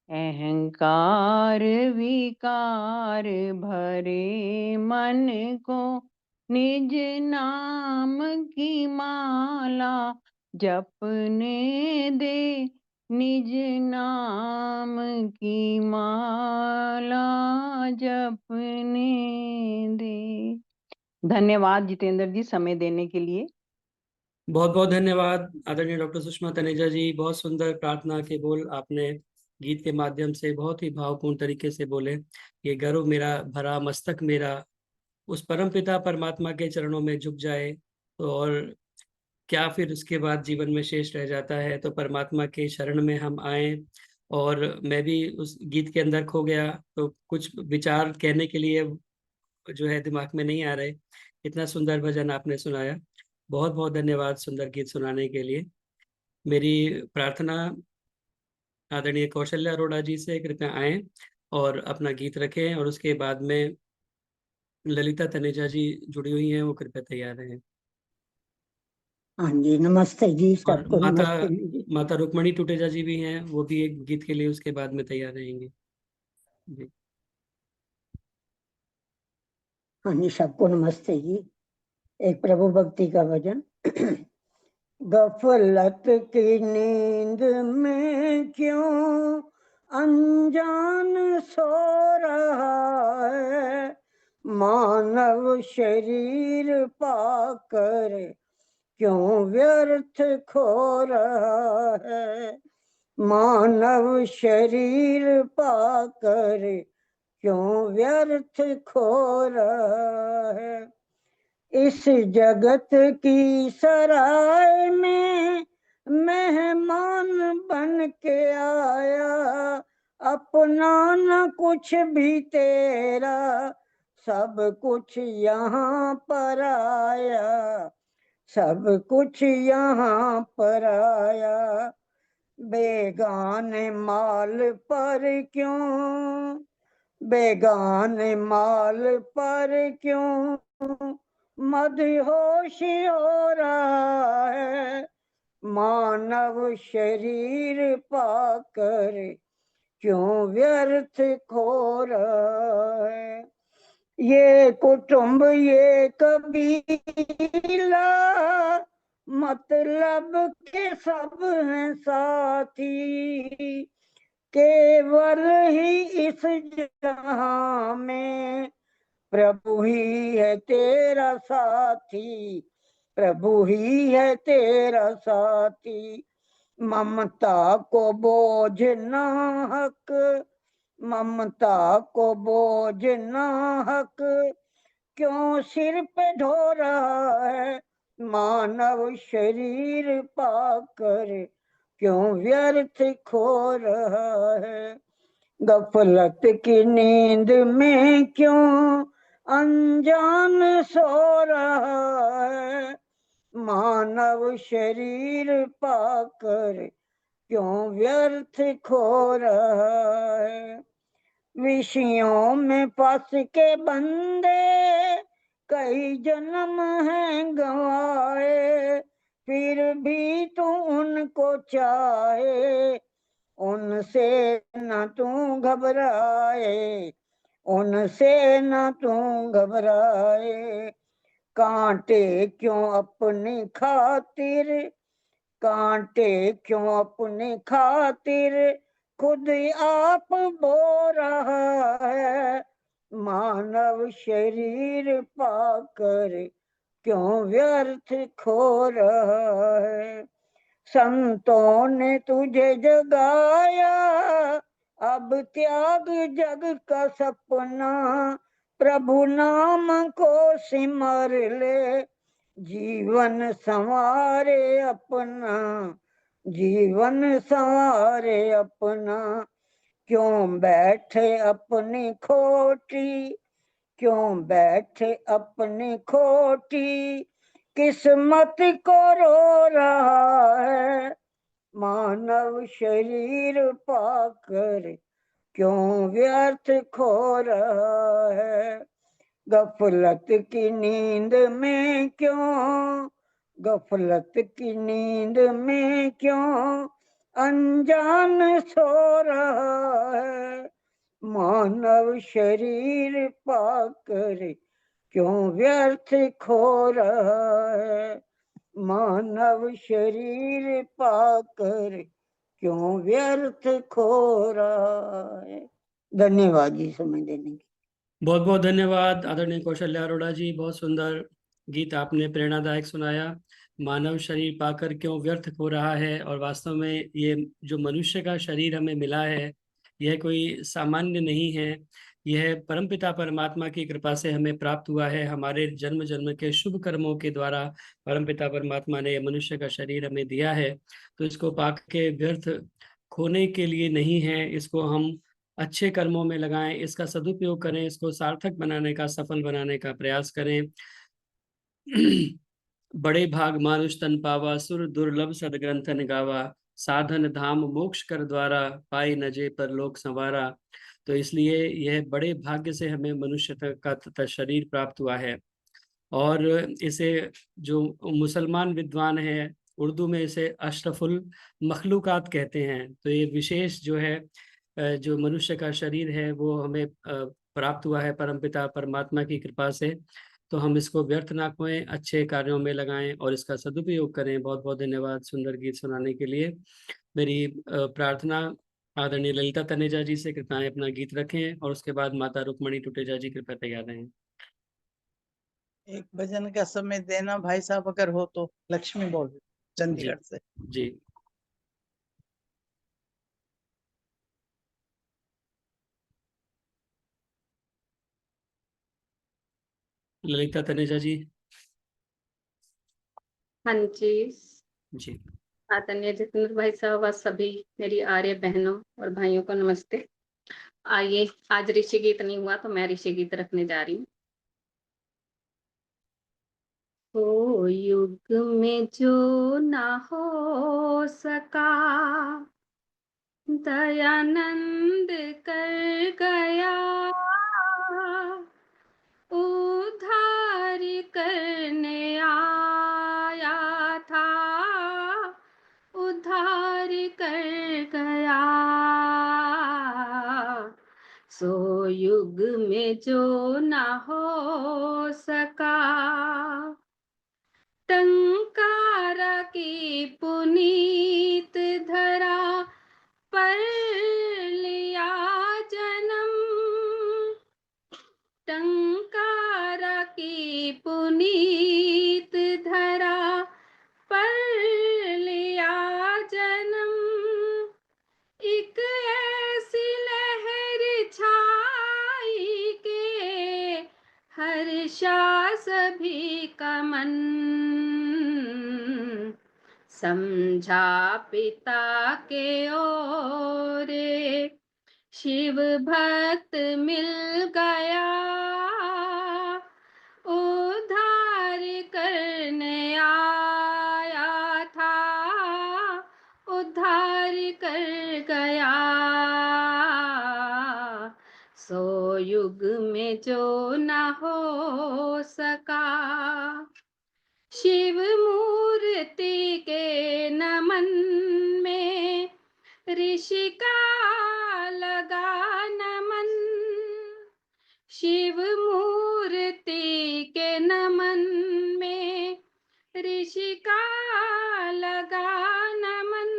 अहंकार विकार भरे मन को निज नाम की माला जपने दे, निज नाम की माला जपने दे। धन्यवाद जितेंद्र जी समय देने के लिए। बहुत बहुत धन्यवाद आदरणीय डॉक्टर सुषमा तनेजा जी। बहुत सुंदर प्रार्थना के बोल आपने गीत के माध्यम से बहुत ही भावपूर्ण तरीके से बोले। ये गर्व मेरा भरा मस्तक मेरा उस परम पिता परमात्मा के चरणों में झुक जाए तो और क्या फिर उसके बाद जीवन में शेष रह जाता है। तो परमात्मा के शरण में हम आए। और मैं भी उस गीत के अंदर खो गया, तो कुछ विचार कहने के लिए जो है दिमाग में नहीं आ रहे। इतना सुंदर भजन आपने सुनाया, बहुत बहुत धन्यवाद सुंदर गीत सुनाने के लिए। मेरी प्रार्थना आदरणीय कौशल्या अरोड़ा जी से कृपया आए और अपना गीत रखें, और उसके बाद में ललिता तनेजा जी जुड़ी हुई हैं, वो कृपया तैयार रहें। हाँ जी, नमस्ते जी, और सबको माता नमस्ते जी। माता रुक्मणी टुटेजा जी भी हैं, वो भी एक गीत के लिए उसके बाद में तैयार रहेंगे जी। हाँ जी, सबको नमस्ते जी। एक प्रभु भक्ति का भजन। गफलत की नींद में क्यों अनजान सो रहा है, मानव शरीर पाकर क्यों व्यर्थ खो रहा है, मानव शरीर पाकर क्यों व्यर्थ खो रहा है। इस जगत की सराय में मेहमान बन के आया, अपना न कुछ भी तेरा, सब कुछ यहाँ पर आया, सब कुछ यहाँ पर आया। बेगाने माल पर क्यों, बेगाने माल पर क्यों मदहोश हो रहा है, मानव शरीर पाकर क्यों व्यर्थ खो रहा है। ये कुटुंब ये कबीला मतलब के सब हैं साथी, केवल ही इस जहां में प्रभु ही है तेरा साथी, प्रभु ही है तेरा साथी। ममता को बोझ ना हक, ममता को बोझ ना हक क्यों सिर पे ढो रहा है। मानव शरीर पाकर क्यों व्यर्थ खो रहा है। गफलत की नींद में क्यों अनजान सो रहा है। मानव शरीर पाकर क्यों व्यर्थ खो रहा है। विषयों में फंस के बंदे कई जन्म हैं गंवाए, फिर भी तू उनको चाहे, उनसे न तू घबराए, उनसे न तू घबराए। कांटे क्यों अपनी खातिर, कांटे क्यों अपनी खातिर खुद आप बो रहा है। मानव शरीर पाकर क्यों व्यर्थ खो रहा है। संतों ने तुझे जगाया, अब त्याग जग का सपना, प्रभु नाम को सिमर ले, जीवन संवारे अपना, जीवन संवारे अपना। क्यों बैठे अपनी खोटी, क्यों बैठे अपनी खोटी किस्मत को रो रहा है। मानव शरीर पाकर क्यों व्यर्थ खो रहा है। गफलत की नींद में क्यों, गफलत की नींद में क्यों अनजान सो रहा है। मानव शरीर पाकर क्यों व्यर्थ खो रहा है। मानव शरीर पाकर क्यों व्यर्थ खो रहा है। धन्यवाद जी समय देने के। बहुत बहुत धन्यवाद आदरणीय कौशल्या अरोड़ा जी, बहुत सुंदर गीत आपने प्रेरणादायक सुनाया। मानव शरीर पाकर क्यों व्यर्थ हो रहा है, और वास्तव में ये जो मनुष्य का शरीर हमें मिला है यह कोई सामान्य नहीं है, यह परमपिता परमात्मा की कृपा से हमें प्राप्त हुआ है। हमारे जन्म जन्म के शुभ कर्मों के द्वारा परमपिता परमात्मा ने मनुष्य का शरीर हमें दिया है, तो इसको पाक के व्यर्थ खोने के लिए नहीं है, इसको हम अच्छे कर्मों में लगाएं, इसका सदुपयोग करें, इसको सार्थक बनाने का, सफल बनाने का प्रयास करें। बड़े भाग मानुष तन पावा, सुर दुर्लभ सदग्रंथन गावा, साधन धाम मोक्ष कर द्वारा, पाई नजे पर लोक संवारा। तो इसलिए यह बड़े भाग्य से हमें मनुष्य का तथा शरीर प्राप्त हुआ है। और इसे जो मुसलमान विद्वान हैं उर्दू में इसे अशरफुल मखलूकात कहते हैं। तो ये विशेष जो है जो मनुष्य का शरीर है वो हमें प्राप्त हुआ है परमपिता परमात्मा की कृपा से। तो हम इसको व्यर्थ ना खोएं, अच्छे कार्यों में लगाएं और इसका सदुपयोग करें। बहुत बहुत धन्यवाद सुंदर गीत सुनाने के लिए। मेरी प्रार्थना आदरणीय ललिता तनेजा जी से कृपया अपना गीत रखें, और उसके बाद माता रुक्मणी टुटेजा जी कृपया तैयार रहें। एक भजन का समय देना भाई साहब अगर हो तो। लक्ष्मी बोल जी चंडीगढ़ से। जी। ललिता तनेजा जी। हाँ जी। जी आदरणीय जितेंद्र भाई साहब, आज सभी मेरी आर्य बहनों और भाइयों को नमस्ते। आइए, आज ऋषि गीत नहीं हुआ तो मैं ऋषि गीत रखने जा रही हूँ। ओ युग में जो ना हो सका, दयानंद कर गया, उद्धार करने आया था, युग में जो ना हो सका, टंकारा की पुनीत धरा पर लिया जन्म, टंकारा की पुनीत धरा पर लिया जन्म, एक ऐसी लहर छाई के हर्षा सभी का मन, समझा पिता के ओरे शिव भक्त मिल गया, उद्धार करने आया था, उद्धार कर गया। सो युग में जो ना हो सका, शिव मूर्ति के नमन में ऋषि का लगा नमन, शिव मूर्ति के नमन में ऋषि का लगा नमन,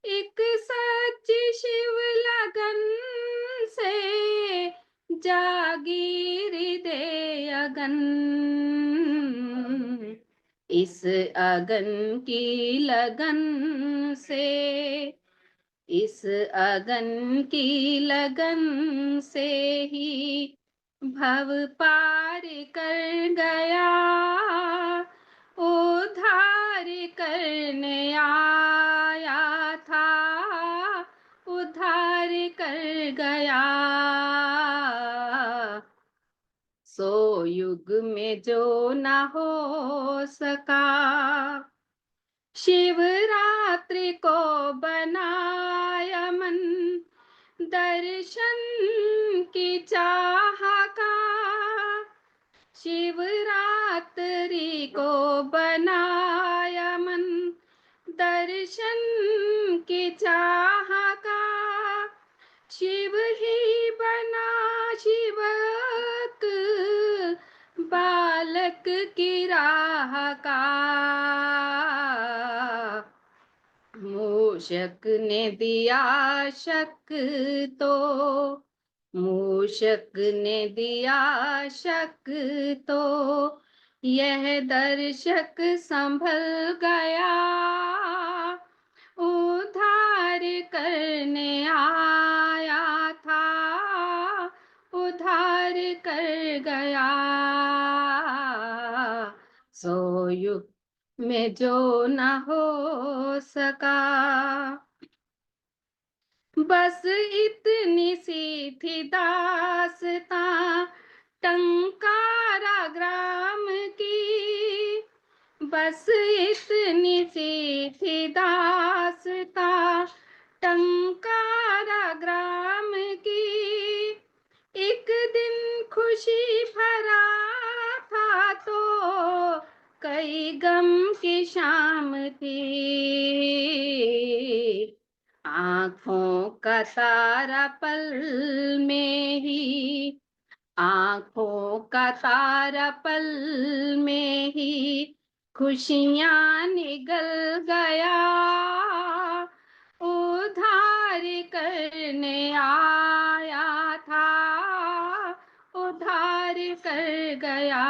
एक सच्ची शिव लगन से जागी हृदय अगन, इस अगन की लगन से, इस अगन की लगन से ही भव पार कर गया, उद्धार करने आया था, उद्धार कर गया। सो युग में जो ना हो सका, शिवरात्रि को बनाया मन दर्शन की चाह का, शिवरात्रि को बनाया मन दर्शन की चाह का, शिव ही बना शिवक बालक की राह का, मूषक ने दिया शक तो, मूषक ने दिया शक तो, यह दर्शक संभल गया, उद्धार करने आया था, उद्धार कर गया। सो युग में जो ना हो सका, बस इतनी सी थी दास्तां टंकारा ग्राम की, बस इतनी सी थी दास्तां टंकारा ग्राम की, एक दिन खुशी भरा था तो कई गम की शाम थी, आँखों का तारा पल में ही, आँखों का तारा पल में ही खुशियाँ निगल गया, उद्धार करने आया था, उद्धार कर गया।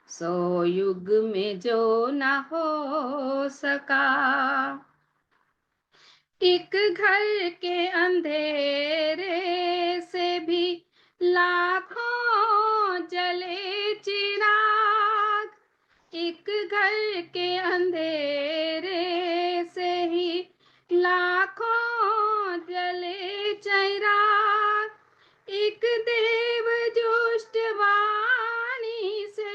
सो युग में जो ना हो सका, एक घर के अंधेरे से भी लाखों जले चिराग, एक घर के अंधेरे से ही लाखों जले चिराग, एक देव जुष्ट वाणी से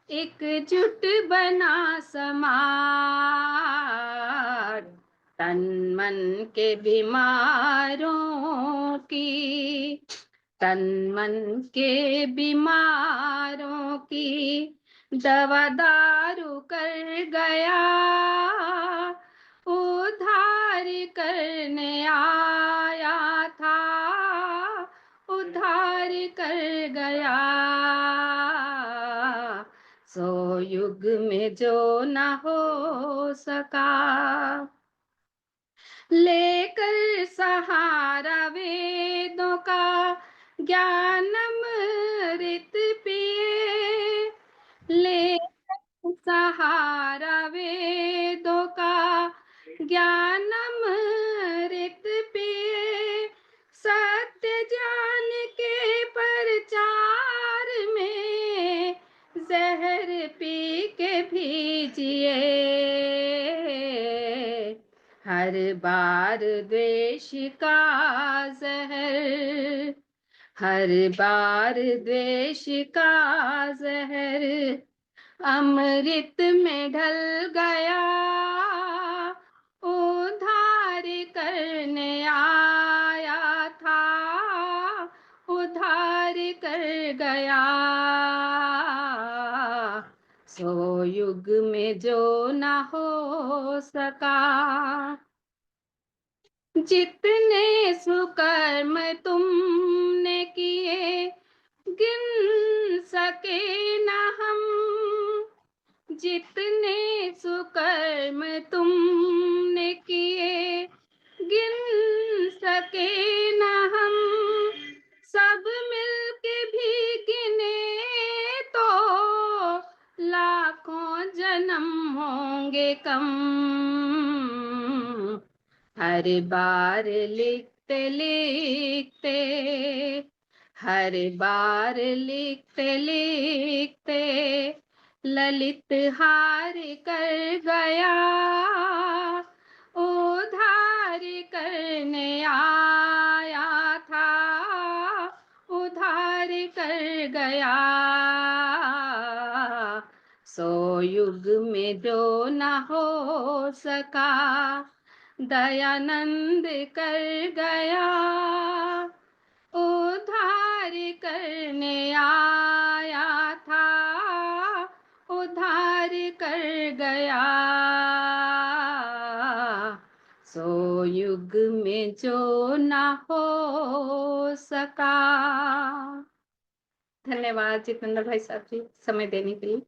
एकजुट बना समाज, तन मन के बीमारों की, तन मन के बीमारों की दवा दारू कर गया, उद्धार करने आया था, उद्धार कर गया। सो युग में जो ना हो सका, लेकर सहारा वेदों का ज्ञान अमृत पिए, लेकर सहारा वेदों का ज्ञान अमृत पिए, सत्य ज्ञान के प्रचार में जहर पी के भी जिए। हर बार द्वेष का जहर, हर बार द्वेष का जहर अमृत में ढल गया। उद्धार करने आया था, उद्धार कर गया। सो युग में जो ना हो सका, जितने सुकर्म तुमने किए गिन सके न हम, जितने सुकर्म तुमने किए गिन सके न हम, सब मिलके भी गिने तो लाखों जन्म होंगे कम। हर बार लिखते लिखते, हर बार लिखते लिखते ललित हार कर गया। उद्धार करने आया था, उद्धार कर गया। सो युग में जो ना हो सका, दयानंद कर गया। उद्धार करने आया था, उद्धार कर गया। सो युग में जो ना हो सका। धन्यवाद जितेंद्र भाई साहब जी समय देने के लिए।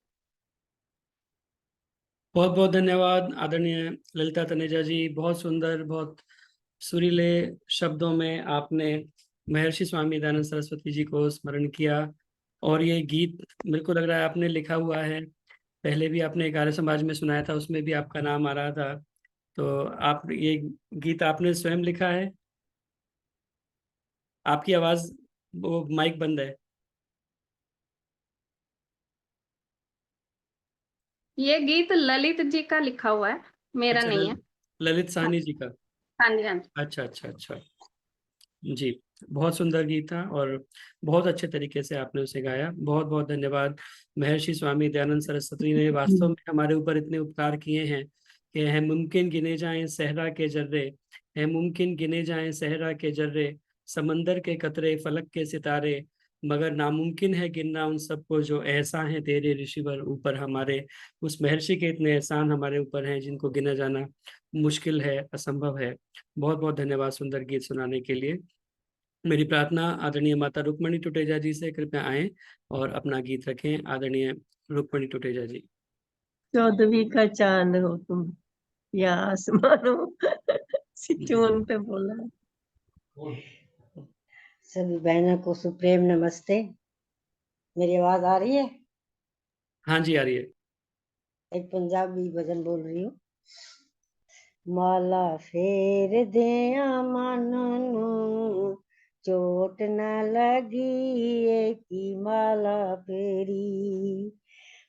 बहुत बहुत धन्यवाद आदरणीय ललिता तनेजा जी। बहुत सुंदर, बहुत सुरीले शब्दों में आपने महर्षि स्वामी दयानंद सरस्वती जी को स्मरण किया। और ये गीत मेरे को लग रहा है आपने लिखा हुआ है, पहले भी आपने एक आर्य समाज में सुनाया था, उसमें भी आपका नाम आ रहा था। तो आप ये गीत आपने स्वयं लिखा है? आपकी आवाज, वो माइक बंद है। ये गीत ललित जी का लिखा हुआ है, मेरा अच्छा, नहीं है। ललित साहनी जी का। हाँ जी, हाँ जी। अच्छा अच्छा अच्छा जी। बहुत सुंदर गीत था और बहुत अच्छे तरीके से आपने उसे गाया। बहुत बहुत धन्यवाद। महर्षि स्वामी दयानंद सरस्वती ने वास्तव में हमारे ऊपर इतने उपकार किए हैं कि है मुमकिन गिने जाएं सहरा के जर्रे, है मुमकिन गिने जाएं सहरा के जर्रे, समंदर के कतरे फलक के सितारे, मगर नामुमकिन है गिनना उन सबको जो एहसान है तेरे ऋषिवर ऊपर हमारे। उस महर्षि के इतने एहसान हमारे ऊपर हैं जिनको गिना जाना मुश्किल है, असंभव है। बहुत बहुत धन्यवाद सुंदर गीत सुनाने के लिए। मेरी प्रार्थना आदरणीय माता रुक्मणी टुटेजा जी से, कृपया आएं और अपना गीत रखें। आदरणीय रुक्मणी टुटेजा जी। चौदहवीं का चांद हो तुम या आसमान हो सिचुअन पे बोला। सभी बहनों को सुप्रेम नमस्ते। मेरी आवाज आ रही है? हाँ जी, आ रही है। एक पंजाबी भजन बोल रही हूँ। माला फेर दिया मन नू चोट न लगी की माला फेरी,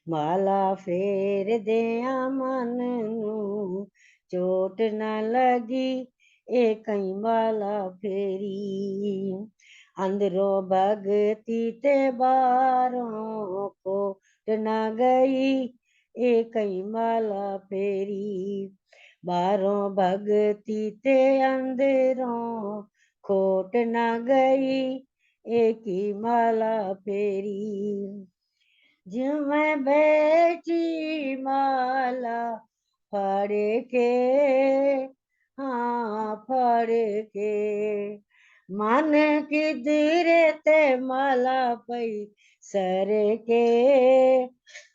माला फेर दिया मन नू चोट न लगी कई माला फेरी, अंदरों भगती ते बारों कोट न गई कई माला फेरी, बारों भगती ते अंदरों खोट न गई एक ही माला फेरी, ज्यों मैं बैठी माला फाड़ के हाँ फड़ के मन की धीरे ते माला पई सर के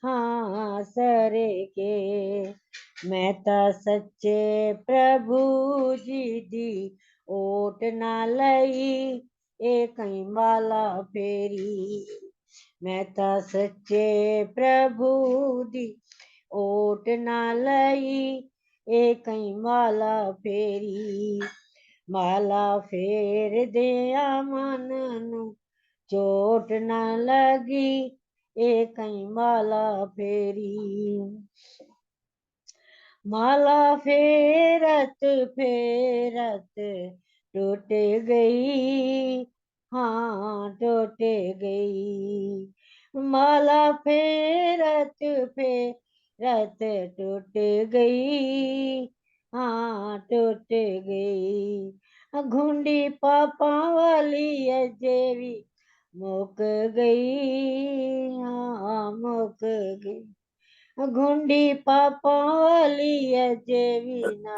हाँ सर के मैं ता सच्चे प्रभु जी दी ओट ना लई ए कई माला फेरी मैं ता सच्चे प्रभु दी ओट ना लई ए कई माला फेरी माला फेर दिया मन नू चोट ना लगी ए कई माला फेरी माला फेरत फेरत टूट गई हाँ टूट गई माला फेरत फेरत टूट गई हाँ टूट गई घुंडी पापा वाली जेवी मुक गई हाँ मुक गई घुंडी पापा वाली जेवी ना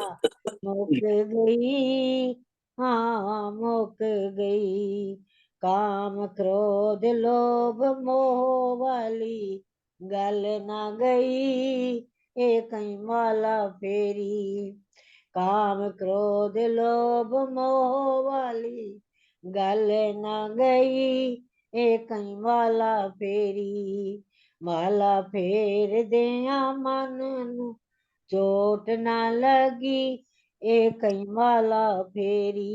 मुक गई हाँ मुक गई काम क्रोध लोभ मोह वाली गल ना गई ए कई माला फेरी काम क्रोध लोभ मोह वाली गल ना गई ए कई माला फेरी माला फेर दिया मन नू चोट ना लगी ए कई माला फेरी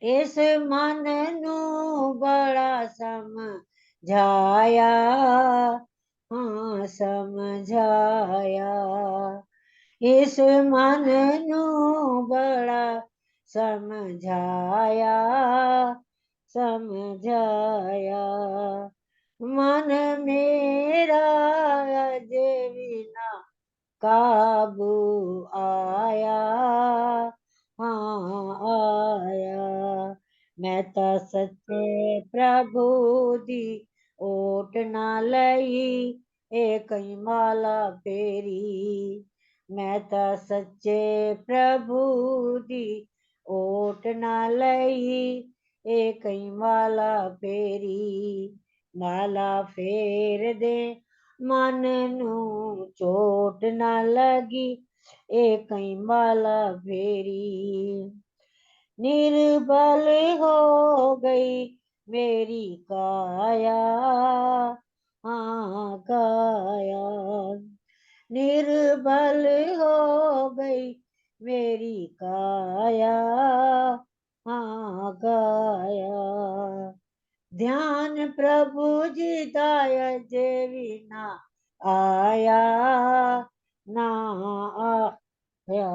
इस मन नू बड़ा समझाया हाँ समझाया इस मन नू बड़ा समझाया समझाया मन मेरा अजे बिना काबू आया हाँ आया मैं ता सच्चे प्रभु दी ओट ना लई ए कई माला फेरी मैं ता सच्चे प्रभु दी ओट ना लई ए कई माला फेरी माला फेर दे मन नू चोट ना लगी ए कई माला फेरी निर्बल हो गई मेरी काया हाँ काया निर्बल हो गई मेरी काया हाँ काया ध्यान प्रभु जी दाय जेवी ना आया ना आया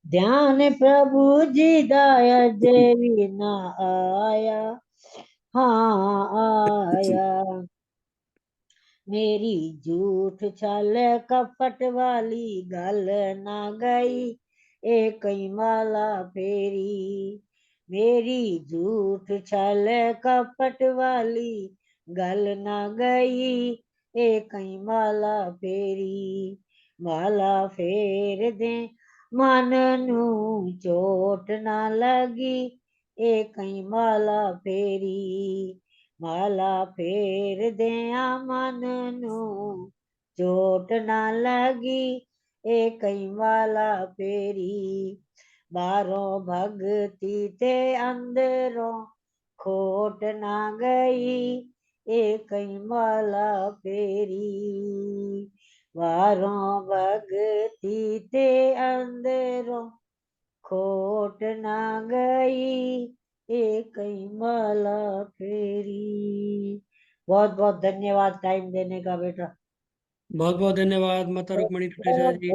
ध्यान प्रभु जी दाया जेवी ना आया हाँ आया मेरी झूठ छल कपट वाली गल ना गई ए कई माला फेरी मेरी झूठ छल कपट वाली गल ना गई ए कई माला फेरी माला फेर दे मन नू चोट ना लगी ए कई माला फेरी माला फेर दिया मन नू चोट ना लगी ए कई माला फेरी बारों भगती ते अंदरों खोट ना गई ए कई माला फेरी बारों भगती ते अंदरों खोट ना गई एक ही माला फेरी। बहुत बहुत धन्यवाद टाइम देने का बेटा। बहुत बहुत धन्यवाद माता रुक्मणी टुटेजा जी।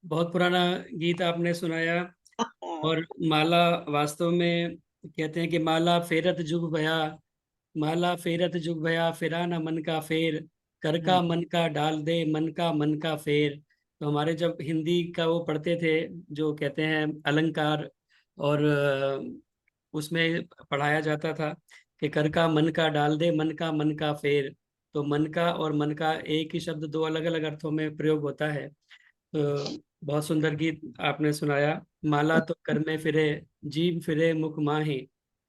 बहुत पुराना गीत आपने सुनाया। और माला वास्तव में कहते हैं कि माला फेरत जुग भया, माला फेरत जुग भया, फिरा ना मन का फेर, कर का मन का डाल दे, मन का फेर। तो हमारे जब हिंदी का वो पढ़ते थे, जो कहते हैं अलंकार, और उसमें पढ़ाया जाता था कि कर का मन का डाल दे, मन का फेर। तो मन का और मन का एक ही शब्द दो अलग अलग अर्थों में प्रयोग होता है। तो बहुत सुंदर गीत आपने सुनाया। माला तो कर में फिरे जीव फिरे मुख माही,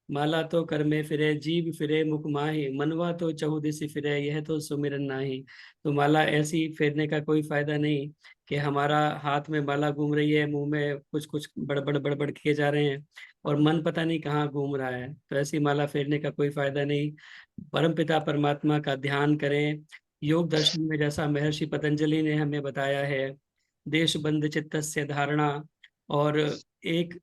माला तो कर में फिरे जीव फिरे मुख माही, मनवा तो चहुदिशि फिरे यह तो सुमिरन नाही। तो माला ऐसी फेरने का कोई फायदा नहीं कि हमारा हाथ में माला घूम रही है, मुंह में कुछ कुछ बड़बड़ बड़बड़ किए जा रहे हैं और मन पता नहीं कहाँ घूम रहा है। तो ऐसी माला फेरने का कोई फायदा नहीं। परमपिता परमात्मा का ध्यान करें। योग दर्शन में जैसा महर्षि पतंजलि ने हमें बताया है, देश बंध चित्तस्य धारणा, और एक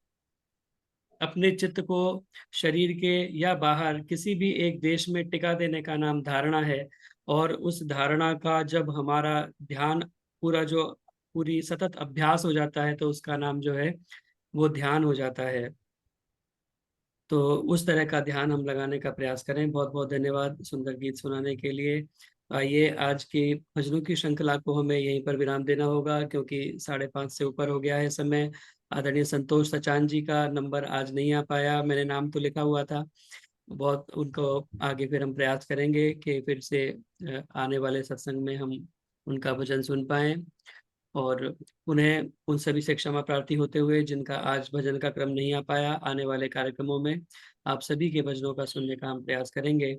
अपने चित्त को शरीर के या बाहर किसी भी एक देश में टिका देने का नाम धारणा है। और उस धारणा का जब हमारा ध्यान पूरा जो पूरी सतत अभ्यास हो जाता है तो उसका नाम जो है वो ध्यान हो जाता है। तो उस तरह का ध्यान हम लगाने का प्रयास करें। बहुत बहुत धन्यवाद सुंदर गीत सुनाने के लिए। आइए, आज की भजनों की श्रृंखला को हमें यहीं पर विराम देना होगा क्योंकि 5:30 से ऊपर हो गया है समय। आदरणीय संतोष सचान जी का नंबर आज नहीं आ पाया, मैंने नाम तो लिखा हुआ था। बहुत उनको आगे फिर हम प्रयास करेंगे कि फिर से आने वाले सत्संग में हम उनका भजन सुन पाएं। और उन्हें उन सभी से क्षमा प्रार्थी होते हुए जिनका आज भजन का क्रम नहीं आ पाया, आने वाले कार्यक्रमों में आप सभी के भजनों का सुनने का हम प्रयास करेंगे।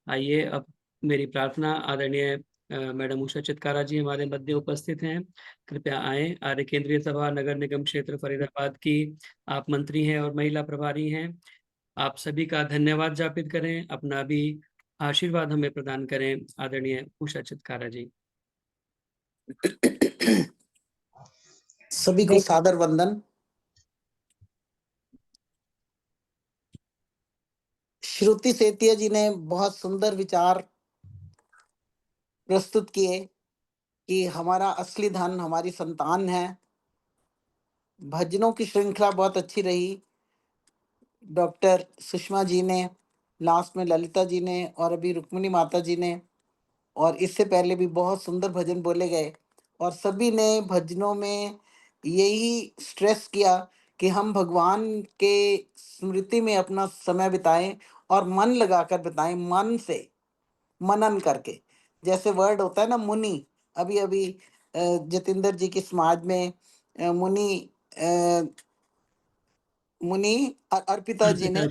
आइए, अब मेरी प्रार्थना, आदरणीय मैडम उषा चित्कारा जी हमारे मध्य उपस्थित हैं, कृपया आए। आर्य केंद्रीय सभा नगर निगम क्षेत्र फरीदाबाद की आप मंत्री हैं और महिला प्रभारी हैं। आप सभी का धन्यवाद ज्ञापित करें, अपना भी आशीर्वाद हमें प्रदान करें। आदरणीय उषा चित्कारा जी। सभी को सादर वंदन। श्रुति सेतिया जी ने बहुत सुंदर विचार प्रस्तुत किए कि हमारा असली धन हमारी संतान है। भजनों की श्रृंखला बहुत अच्छी रही। डॉक्टर सुषमा जी ने, लास्ट में ललिता जी ने, और अभी रुक्मिणी माता जी ने, और इससे पहले भी बहुत सुंदर भजन बोले गए। और सभी ने भजनों में यही स्ट्रेस किया कि हम भगवान के स्मृति में अपना समय बिताएं और मन लगाकर बिताएं, मन से मनन करके। जैसे वर्ड होता है ना मुनि, अभी अभी जतिंदर जी की समाज में मुनि अर्पिता जी ने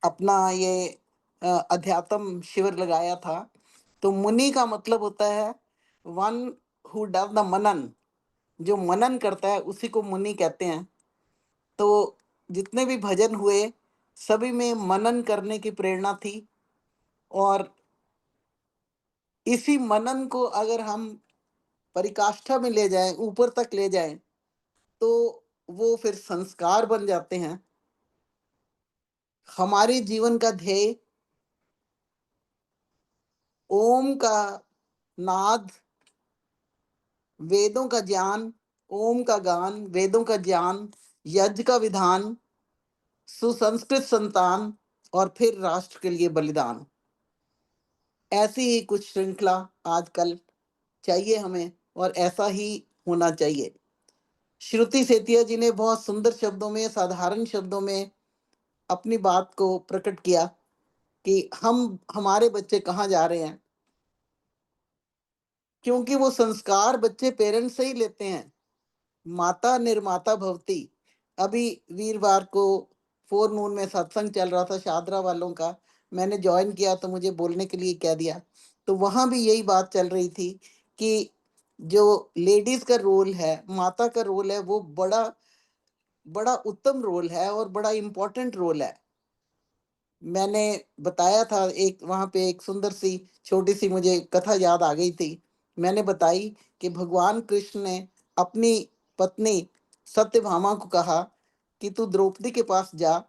अपना ये अध्यात्म शिविर लगाया था। तो मुनि का मतलब होता है वन हु डज द मनन, जो मनन करता है उसी को मुनि कहते हैं। तो जितने भी भजन हुए सभी में मनन करने की प्रेरणा थी, और इसी मनन को अगर हम परिकाष्ठा में ले जाएं, ऊपर तक ले जाएं, तो वो फिर संस्कार बन जाते हैं। हमारे जीवन का ध्येय ओम का नाद, वेदों का ज्ञान, ओम का गान, वेदों का ज्ञान, यज्ञ का विधान, सुसंस्कृत संतान, और फिर राष्ट्र के लिए बलिदान। ऐसी ही कुछ श्रृंखला आजकल चाहिए हमें, और ऐसा ही होना चाहिए। श्रुति सेतिया जी ने बहुत सुंदर शब्दों में, साधारण शब्दों में अपनी बात को प्रकट किया कि हमारे बच्चे कहाँ जा रहे हैं, क्योंकि वो संस्कार बच्चे पेरेंट्स से ही लेते हैं। माता निर्माता भवती। अभी वीरवार को फोरनून में सत्संग चल रहा था शादरा वालों का, मैंने ज्वाइन किया तो मुझे बोलने के लिए कह दिया। तो वहां भी यही बात चल रही थी कि जो लेडीज का रोल है, माता का रोल है, वो बड़ा बड़ा उत्तम रोल है और बड़ा इम्पोर्टेंट रोल है। मैंने बताया था, एक वहां पे एक सुंदर सी छोटी सी मुझे कथा याद आ गई थी। मैंने बताई कि भगवान कृष्ण ने अपनी पत्नी सत्यभामा को कहा कि तू द्रौपदी के पास जा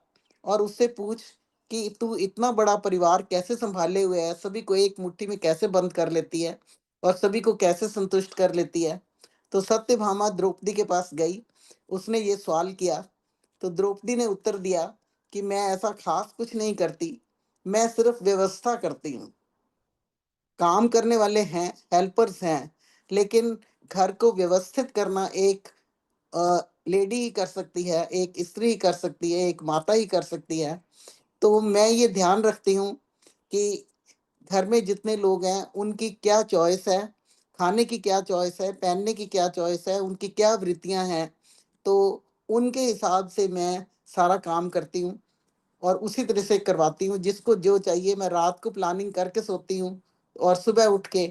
और उससे पूछ कि तू इतना बड़ा परिवार कैसे संभाले हुए है, सभी को एक मुट्ठी में कैसे बंद कर लेती है और सभी को कैसे संतुष्ट कर लेती है। तो सत्यभामा द्रौपदी के पास गई, उसने ये सवाल किया, तो द्रौपदी ने उत्तर दिया कि मैं ऐसा खास कुछ नहीं करती, मैं सिर्फ व्यवस्था करती हूँ। काम करने वाले हैं, हेल्पर्स हैं, लेकिन घर को व्यवस्थित करना एक लेडी ही कर सकती है, एक स्त्री ही कर सकती है, एक माता ही कर सकती है। तो मैं ये ध्यान रखती हूँ कि घर में जितने लोग हैं उनकी क्या चॉइस है, खाने की क्या चॉइस है, पहनने की क्या चॉइस है, उनकी क्या वृत्तियां हैं, तो उनके हिसाब से मैं सारा काम करती हूँ और उसी तरह से करवाती हूँ। जिसको जो चाहिए मैं रात को प्लानिंग करके सोती हूँ और सुबह उठ के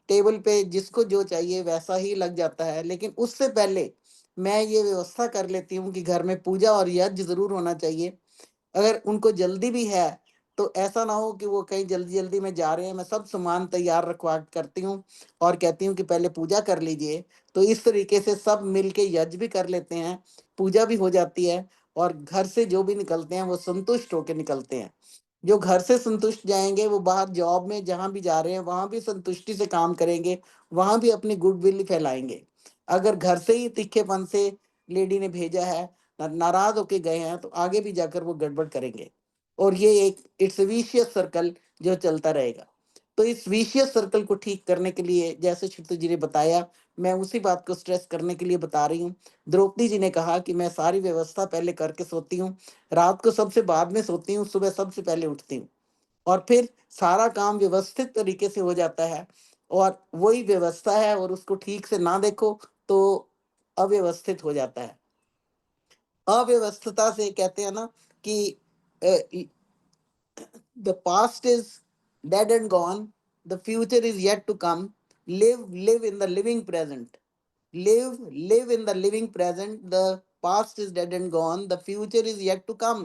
टेबल पे जिसको जो चाहिए वैसा ही लग जाता है। लेकिन उससे पहले मैं ये व्यवस्था कर लेती हूँ कि घर में पूजा और यज्ञ जरूर होना चाहिए। अगर उनको जल्दी भी है तो ऐसा ना हो कि वो कहीं जल्दी जल्दी में जा रहे हैं, मैं सब सामान तैयार रखवा करती हूँ और कहती हूँ कि पहले पूजा कर लीजिए। तो इस तरीके से सब मिलके यज्ञ भी कर लेते हैं, पूजा भी हो जाती है और घर से जो भी निकलते हैं वो संतुष्ट होकर निकलते हैं। जो घर से संतुष्ट जाएंगे वो बाहर जॉब में जहां भी जा रहे हैं वहां भी संतुष्टि से काम करेंगे, वहां भी अपनी गुडविल फैलाएंगे। अगर घर से ही तीखेपन से लेडी ने भेजा है, नाराज होके गए हैं, तो आगे भी जाकर वो गड़बड़ करेंगे और ये एक इट्स विशियस सर्कल जो चलता रहेगा। तो इस विशियस सर्कल को ठीक करने के लिए जैसे श्रुति जी ने बताया, मैं उसी बात को स्ट्रेस करने के लिए बता रही हूँ। द्रौपदी जी ने कहा कि मैं सारी व्यवस्था पहले करके सोती हूँ, रात को सबसे बाद में सोती हूँ, सुबह सबसे पहले उठती हूँ और फिर सारा काम व्यवस्थित तरीके से हो जाता है। और वही व्यवस्था है और उसको ठीक से ना देखो तो अव्यवस्थित हो जाता है। अव्यवस्थितता से कहते हैं ना कि the past is dead and gone, the future is yet to come. Live in the living present. Live in the living present. The past is dead and gone, the future is yet to come.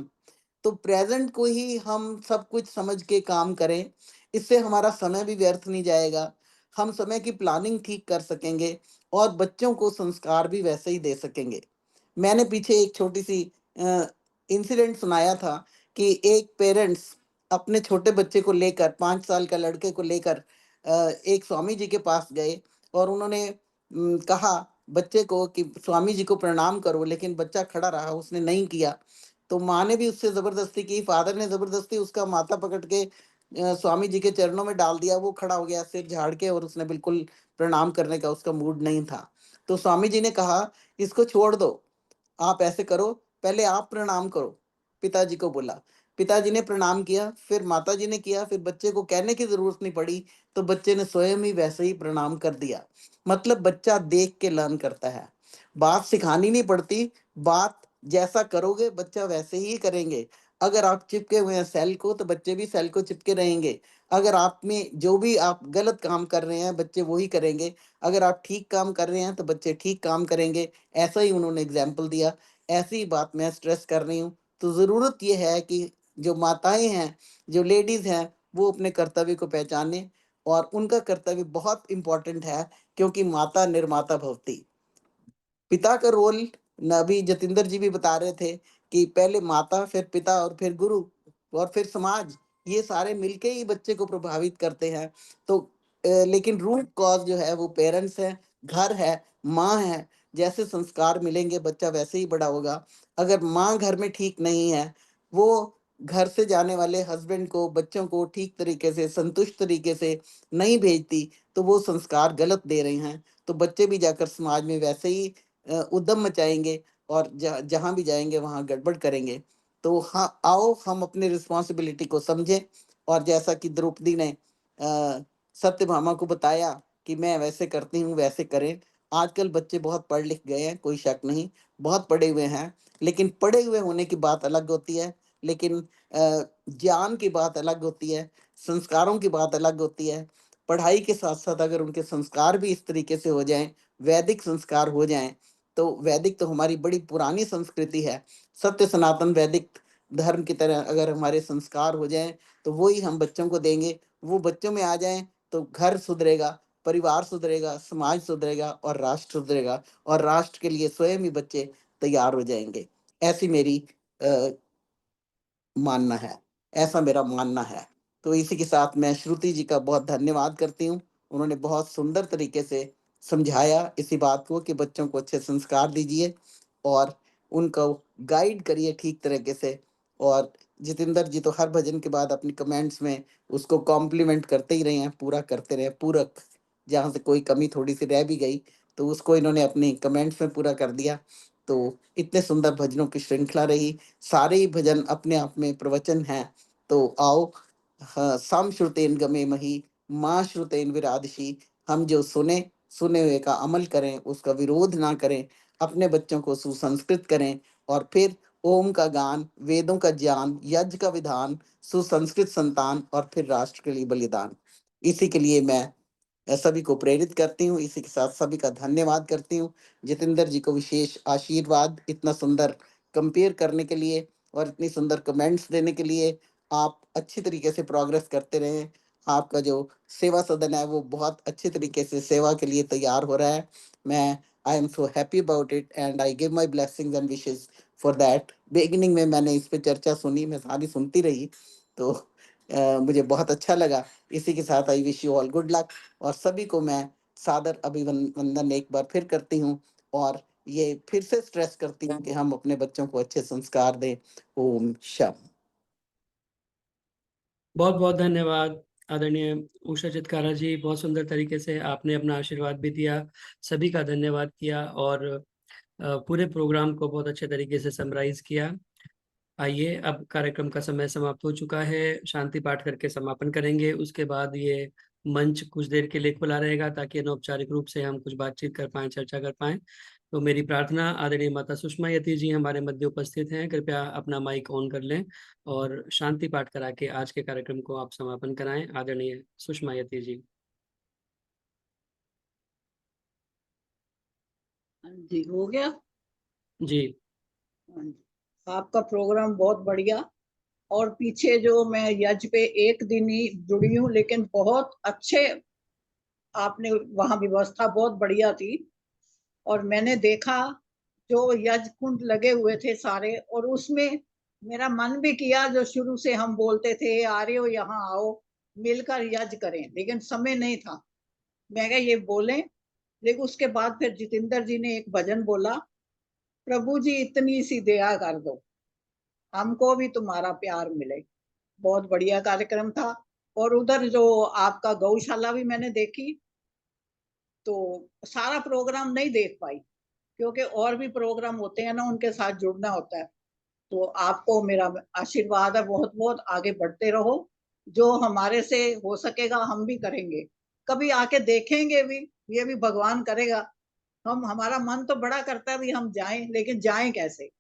तो present को ही हम सब कुछ समझ के काम करें, इससे हमारा समय भी व्यर्थ नहीं जाएगा, हम समय की प्लानिंग ठीक कर सकेंगे और बच्चों को संस्कार भी वैसे ही दे सकेंगे। मैंने पीछे एक छोटी सी इंसिडेंट सुनाया था कि एक पेरेंट्स अपने छोटे बच्चे को लेकर 5 साल का लड़के को लेकर एक स्वामी जी के पास गए और उन्होंने कहा बच्चे को कि स्वामी जी को प्रणाम करो, लेकिन बच्चा खड़ा रहा, उसने नहीं किया। तो माँ ने भी उससे जबरदस्ती की, फादर ने जबरदस्ती उसका माथा पकड़ के स्वामी जी के चरणों में डाल दिया। वो खड़ा हो गया सिर झाड़ के और उसने बिल्कुल प्रणाम करने का उसका मूड नहीं था। तो स्वामी जी ने कहा इसको छोड़ दो, आप ऐसे करो, पहले आप प्रणाम करो। पिताजी को बोला, पिताजी ने प्रणाम किया, फिर माताजी ने किया, फिर बच्चे को कहने की जरूरत नहीं पड़ी, तो बच्चे ने स्वयं ही वैसे ही प्रणाम कर दिया। मतलब बच्चा देख के लर्न करता है, बात सिखानी नहीं पड़ती, बात जैसा करोगे बच्चा वैसे ही करेंगे। अगर आप चिपके हुए हैं सेल को तो बच्चे भी सेल को चिपके रहेंगे। अगर आप में जो भी आप गलत काम कर रहे हैं बच्चे वही करेंगे, अगर आप ठीक काम कर रहे हैं तो बच्चे ठीक काम करेंगे। ऐसा ही उन्होंने एग्जाम्पल दिया, ऐसी ही बात मैं स्ट्रेस कर रही हूँ। तो ज़रूरत यह है कि जो माताएं हैं, जो लेडीज़ हैं, वो अपने कर्तव्य को पहचानें और उनका कर्तव्य बहुत इम्पोर्टेंट है, क्योंकि माता निर्माता भवती। पिता का रोल अभी जतिंदर जी भी बता रहे थे कि पहले माता, फिर पिता और फिर गुरु और फिर समाज, ये सारे मिलके ही बच्चे को प्रभावित करते हैं। तो लेकिन रूट कॉज जो है वो पेरेंट्स है, घर है, माँ है। जैसे संस्कार मिलेंगे बच्चा वैसे ही बड़ा होगा। अगर माँ घर में ठीक नहीं है, वो घर से जाने वाले हस्बैंड को, बच्चों को ठीक तरीके से, संतुष्ट तरीके से नहीं भेजती, तो वो संस्कार गलत दे रहे हैं। तो बच्चे भी जाकर समाज में वैसे ही उद्यम मचाएंगे और जहां भी जाएंगे वहां गड़बड़ करेंगे। तो हाँ, आओ हम अपनी रिस्पॉन्सिबिलिटी को समझें और जैसा कि द्रौपदी ने सत्यभामा को बताया कि मैं वैसे करती हूँ वैसे करें। आजकल बच्चे बहुत पढ़ लिख गए हैं, कोई शक नहीं, बहुत पढ़े हुए हैं, लेकिन पढ़े हुए होने की बात अलग होती है, लेकिन ज्ञान की बात अलग होती है, संस्कारों की बात अलग होती है। पढ़ाई के साथ साथ अगर उनके संस्कार भी इस तरीके से हो जाएं, वैदिक संस्कार हो जाएं, तो वैदिक तो हमारी बड़ी पुरानी संस्कृति है, सत्य सनातन वैदिक धर्म की तरह अगर हमारे संस्कार हो जाएं तो वो ही हम बच्चों को देंगे। वो बच्चों में आ जाएं तो घर सुधरेगा, परिवार सुधरेगा, समाज सुधरेगा और राष्ट्र सुधरेगा और राष्ट्र के लिए स्वयं ही बच्चे तैयार हो जाएंगे। ऐसी मेरी मानना है, ऐसा मेरा मानना है। तो इसी के साथ मैं श्रुति जी का बहुत धन्यवाद करती हूँ। उन्होंने बहुत सुंदर तरीके से समझाया इसी बात को कि बच्चों को अच्छे संस्कार दीजिए और उनको गाइड करिए ठीक तरीके से। और जितेंद्र जी तो हर भजन के बाद अपनी कमेंट्स में उसको कॉम्प्लीमेंट करते ही रहे हैं, पूरा करते रहे, पूरक, जहाँ से कोई कमी थोड़ी सी रह भी गई तो उसको इन्होंने अपनी कमेंट्स में पूरा कर दिया। तो इतने सुंदर भजनों की श्रृंखला रही, सारे ही भजन अपने आप में प्रवचन हैं। तो आओ सम श्रुतेन गमे मही माँ श्रुतेन विरादिशी। हम जो सुने हुए का अमल करें, उसका विरोध ना करें, अपने बच्चों को सुसंस्कृत करें, और फिर ओम का गान, वेदों का ज्ञान, यज्ञ का विधान, सुसंस्कृत संतान, और फिर राष्ट्र के लिए बलिदान। इसी के लिए मैं सभी को प्रेरित करती हूँ। इसी के साथ सभी का धन्यवाद करती हूँ। जितेंद्र जी को विशेष आशीर्वाद इतना सुंदर कंपेयर करने के लिए और इतनी सुंदर कमेंट्स देने के लिए। आप अच्छी तरीके से प्रोग्रेस करते रहें। आपका जो सेवा सदन है वो बहुत अच्छे तरीके से सेवा के लिए तैयार हो रहा है। मैं I am so happy about it and I give my blessings and wishes for that. Beginning में मैंने इस पे चर्चा सुनी, मैं सारी सुनती रही, तो मुझे बहुत अच्छा लगा। इसी के साथ I wish you all good luck, और सभी को मैं सादर अभिवंदन एक बार फिर करती हूँ, और ये फिर से स्ट्रेस करती हूँ कि हम अपने बच्चों को अच्छे संस्कार दें। ओम शम। बहुत बहुत धन्यवाद आदरणीय उषा चित्कारा जी, बहुत सुंदर तरीके से आपने अपना आशीर्वाद भी दिया, सभी का धन्यवाद किया, और पूरे प्रोग्राम को बहुत अच्छे तरीके से समराइज किया। आइए, अब कार्यक्रम का समय समाप्त हो चुका है, शांति पाठ करके समापन करेंगे। उसके बाद ये मंच कुछ देर के लिए खुला रहेगा ताकि अनौपचारिक रूप से हम कुछ बातचीत कर पाएं, चर्चा कर पाएं। तो मेरी प्रार्थना, आदरणीय माता सुषमा यति जी हमारे मध्य उपस्थित हैं, कृपया अपना माइक ऑन कर लें और शांति पाठ करा के आज के कार्यक्रम को आप समापन कराएं। आदरणीय सुषमा यति जी। जी, हो गया जी। आपका प्रोग्राम बहुत बढ़िया। और पीछे जो मैं यज्ञ पे एक दिन ही जुड़ी हूँ, लेकिन बहुत अच्छे आपने वहां व्यवस्था बहुत बढ़िया थी। और मैंने देखा जो यज्ञ कुंड लगे हुए थे सारे, और उसमें मेरा मन भी किया, जो शुरू से हम बोलते थे आ रहे हो यहाँ आओ मिलकर यज्ञ करें, लेकिन समय नहीं था। मैं क्या ये बोले, लेकिन उसके बाद फिर जितेंद्र जी ने एक भजन बोला, प्रभु जी इतनी सी दया कर दो हमको भी तुम्हारा प्यार मिले। बहुत बढ़िया कार्यक्रम था। और उधर जो आपका गौशाला भी मैंने देखी, तो सारा प्रोग्राम नहीं देख पाई क्योंकि और भी प्रोग्राम होते हैं ना, उनके साथ जुड़ना होता है। तो आपको मेरा आशीर्वाद है, बहुत बहुत आगे बढ़ते रहो। जो हमारे से हो सकेगा हम भी करेंगे, कभी आके देखेंगे भी, ये भी भगवान करेगा। हमारा मन तो बड़ा करता है भी हम जाएं, लेकिन जाएं कैसे।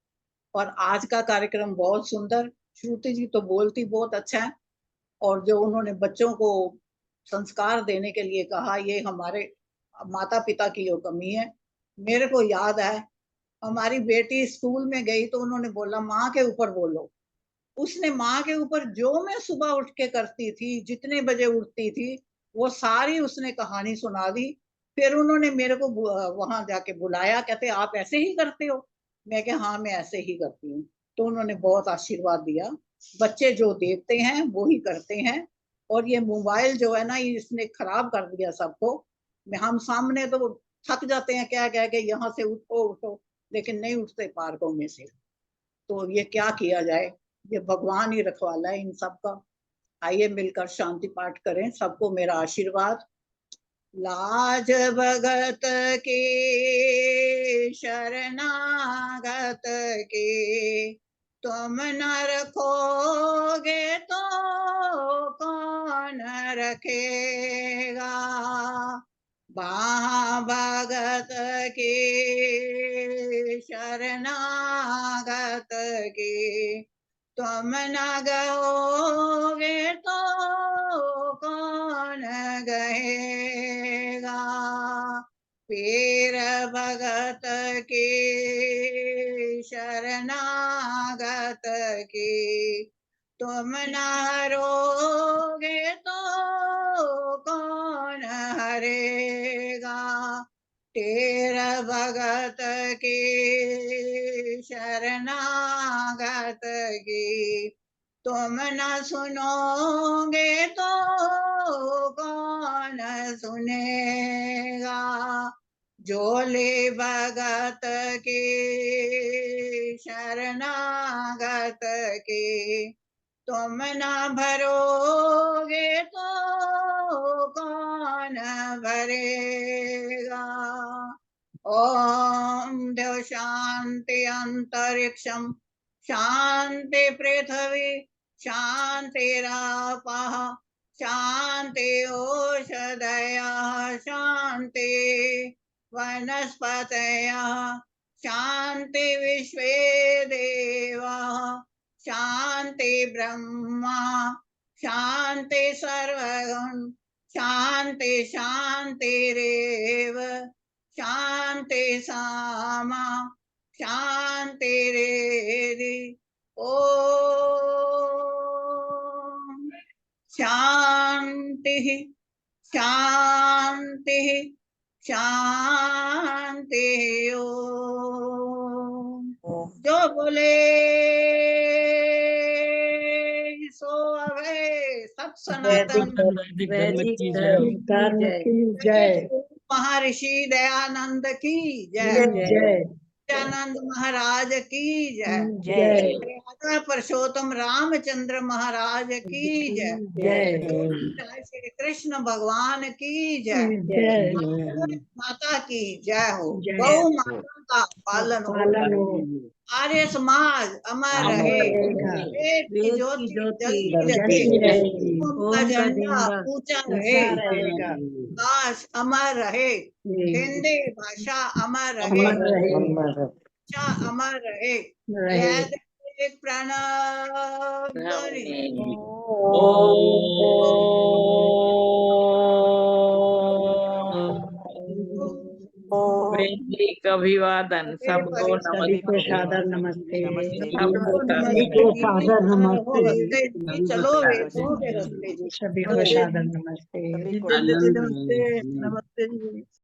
और आज का कार्यक्रम बहुत सुंदर, श्रुति जी तो बोलती बहुत अच्छा है, और जो उन्होंने बच्चों को संस्कार देने के लिए कहा, ये हमारे माता पिता की जो कमी है। मेरे को याद है, हमारी बेटी स्कूल में गई तो उन्होंने बोला माँ के ऊपर बोलो। उसने माँ के ऊपर जो मैं सुबह उठ के करती थी, जितने बजे उठती थी, वो सारी उसने कहानी सुना दी। फिर उन्होंने मेरे को वहां जाके बुलाया, कहते आप ऐसे ही करते हो? मैं कहा हाँ मैं ऐसे ही करती हूँ। तो उन्होंने बहुत आशीर्वाद दिया। बच्चे जो देखते हैं वो ही करते हैं। और ये मोबाइल जो है ना, इसने खराब कर दिया सबको। हम सामने तो थक जाते हैं क्या कह के, यहाँ से उठो उठो, लेकिन नहीं उठते पार्कों में से। तो ये क्या किया जाए, ये भगवान ही रखवाला है इन सब का। आइए मिलकर शांति पाठ करें। सबको मेरा आशीर्वाद। लाज भगत के शरणागत के, तुम न रखोगे तो कौन रखेगा। भगत के शरणागत के, तुम न गओगे तो कौन गएगा। पीर भगत के शरणागत के, तुम न हरोगे तो कौन हरेगा। तेर भगत के शरणागत के, तुम न सुनोगे तो कौन सुनेगा। जोले भगत के शरणागत के, तुम न भरोगे तो कौन भरेगा। ओम देव शांति अंतरिक्षम शांति पृथ्वी शान्तिरापः शान्ति ओषधयः शान्ति वनस्पतयः शान्ति विश्वे देवाः शान्ति ब्रह्मा शान्ति सर्वगुण शान्ति शान्तिरेव शान्ति सामा शान्तिरेधि ॐ शान्तिः शान्तिः शान्तिः ॐ जो बोले सो अभय सत सनातन वैदिक धर्म की जय हो। धर्म की जय महर्षि दयानंद की जय जय सच्चिदानंद महाराज की जय जय राधा पुरुषोत्तम रामचंद्र महाराज की जय जय श्री कृष्ण भगवान की जय जय माता की जय हो जय। गौ माता का पालन हो आर्य समाज अमर रहे वेद की ज्योति जलती रहे ओम का झंडा ऊंचा रहे काश अमर रहे हिंदी भाषा अमर रहे भाषा अमर रहे वैदिक प्रणव ध्वनि। वैदिक अभिवादन सबको सबको नमस्ते। सादर नमस्ते सबको सादर नमस्ते चलो वेदों के रास्ते जी सभी को सादर नमस्ते नमस्ते नमस्ते जी।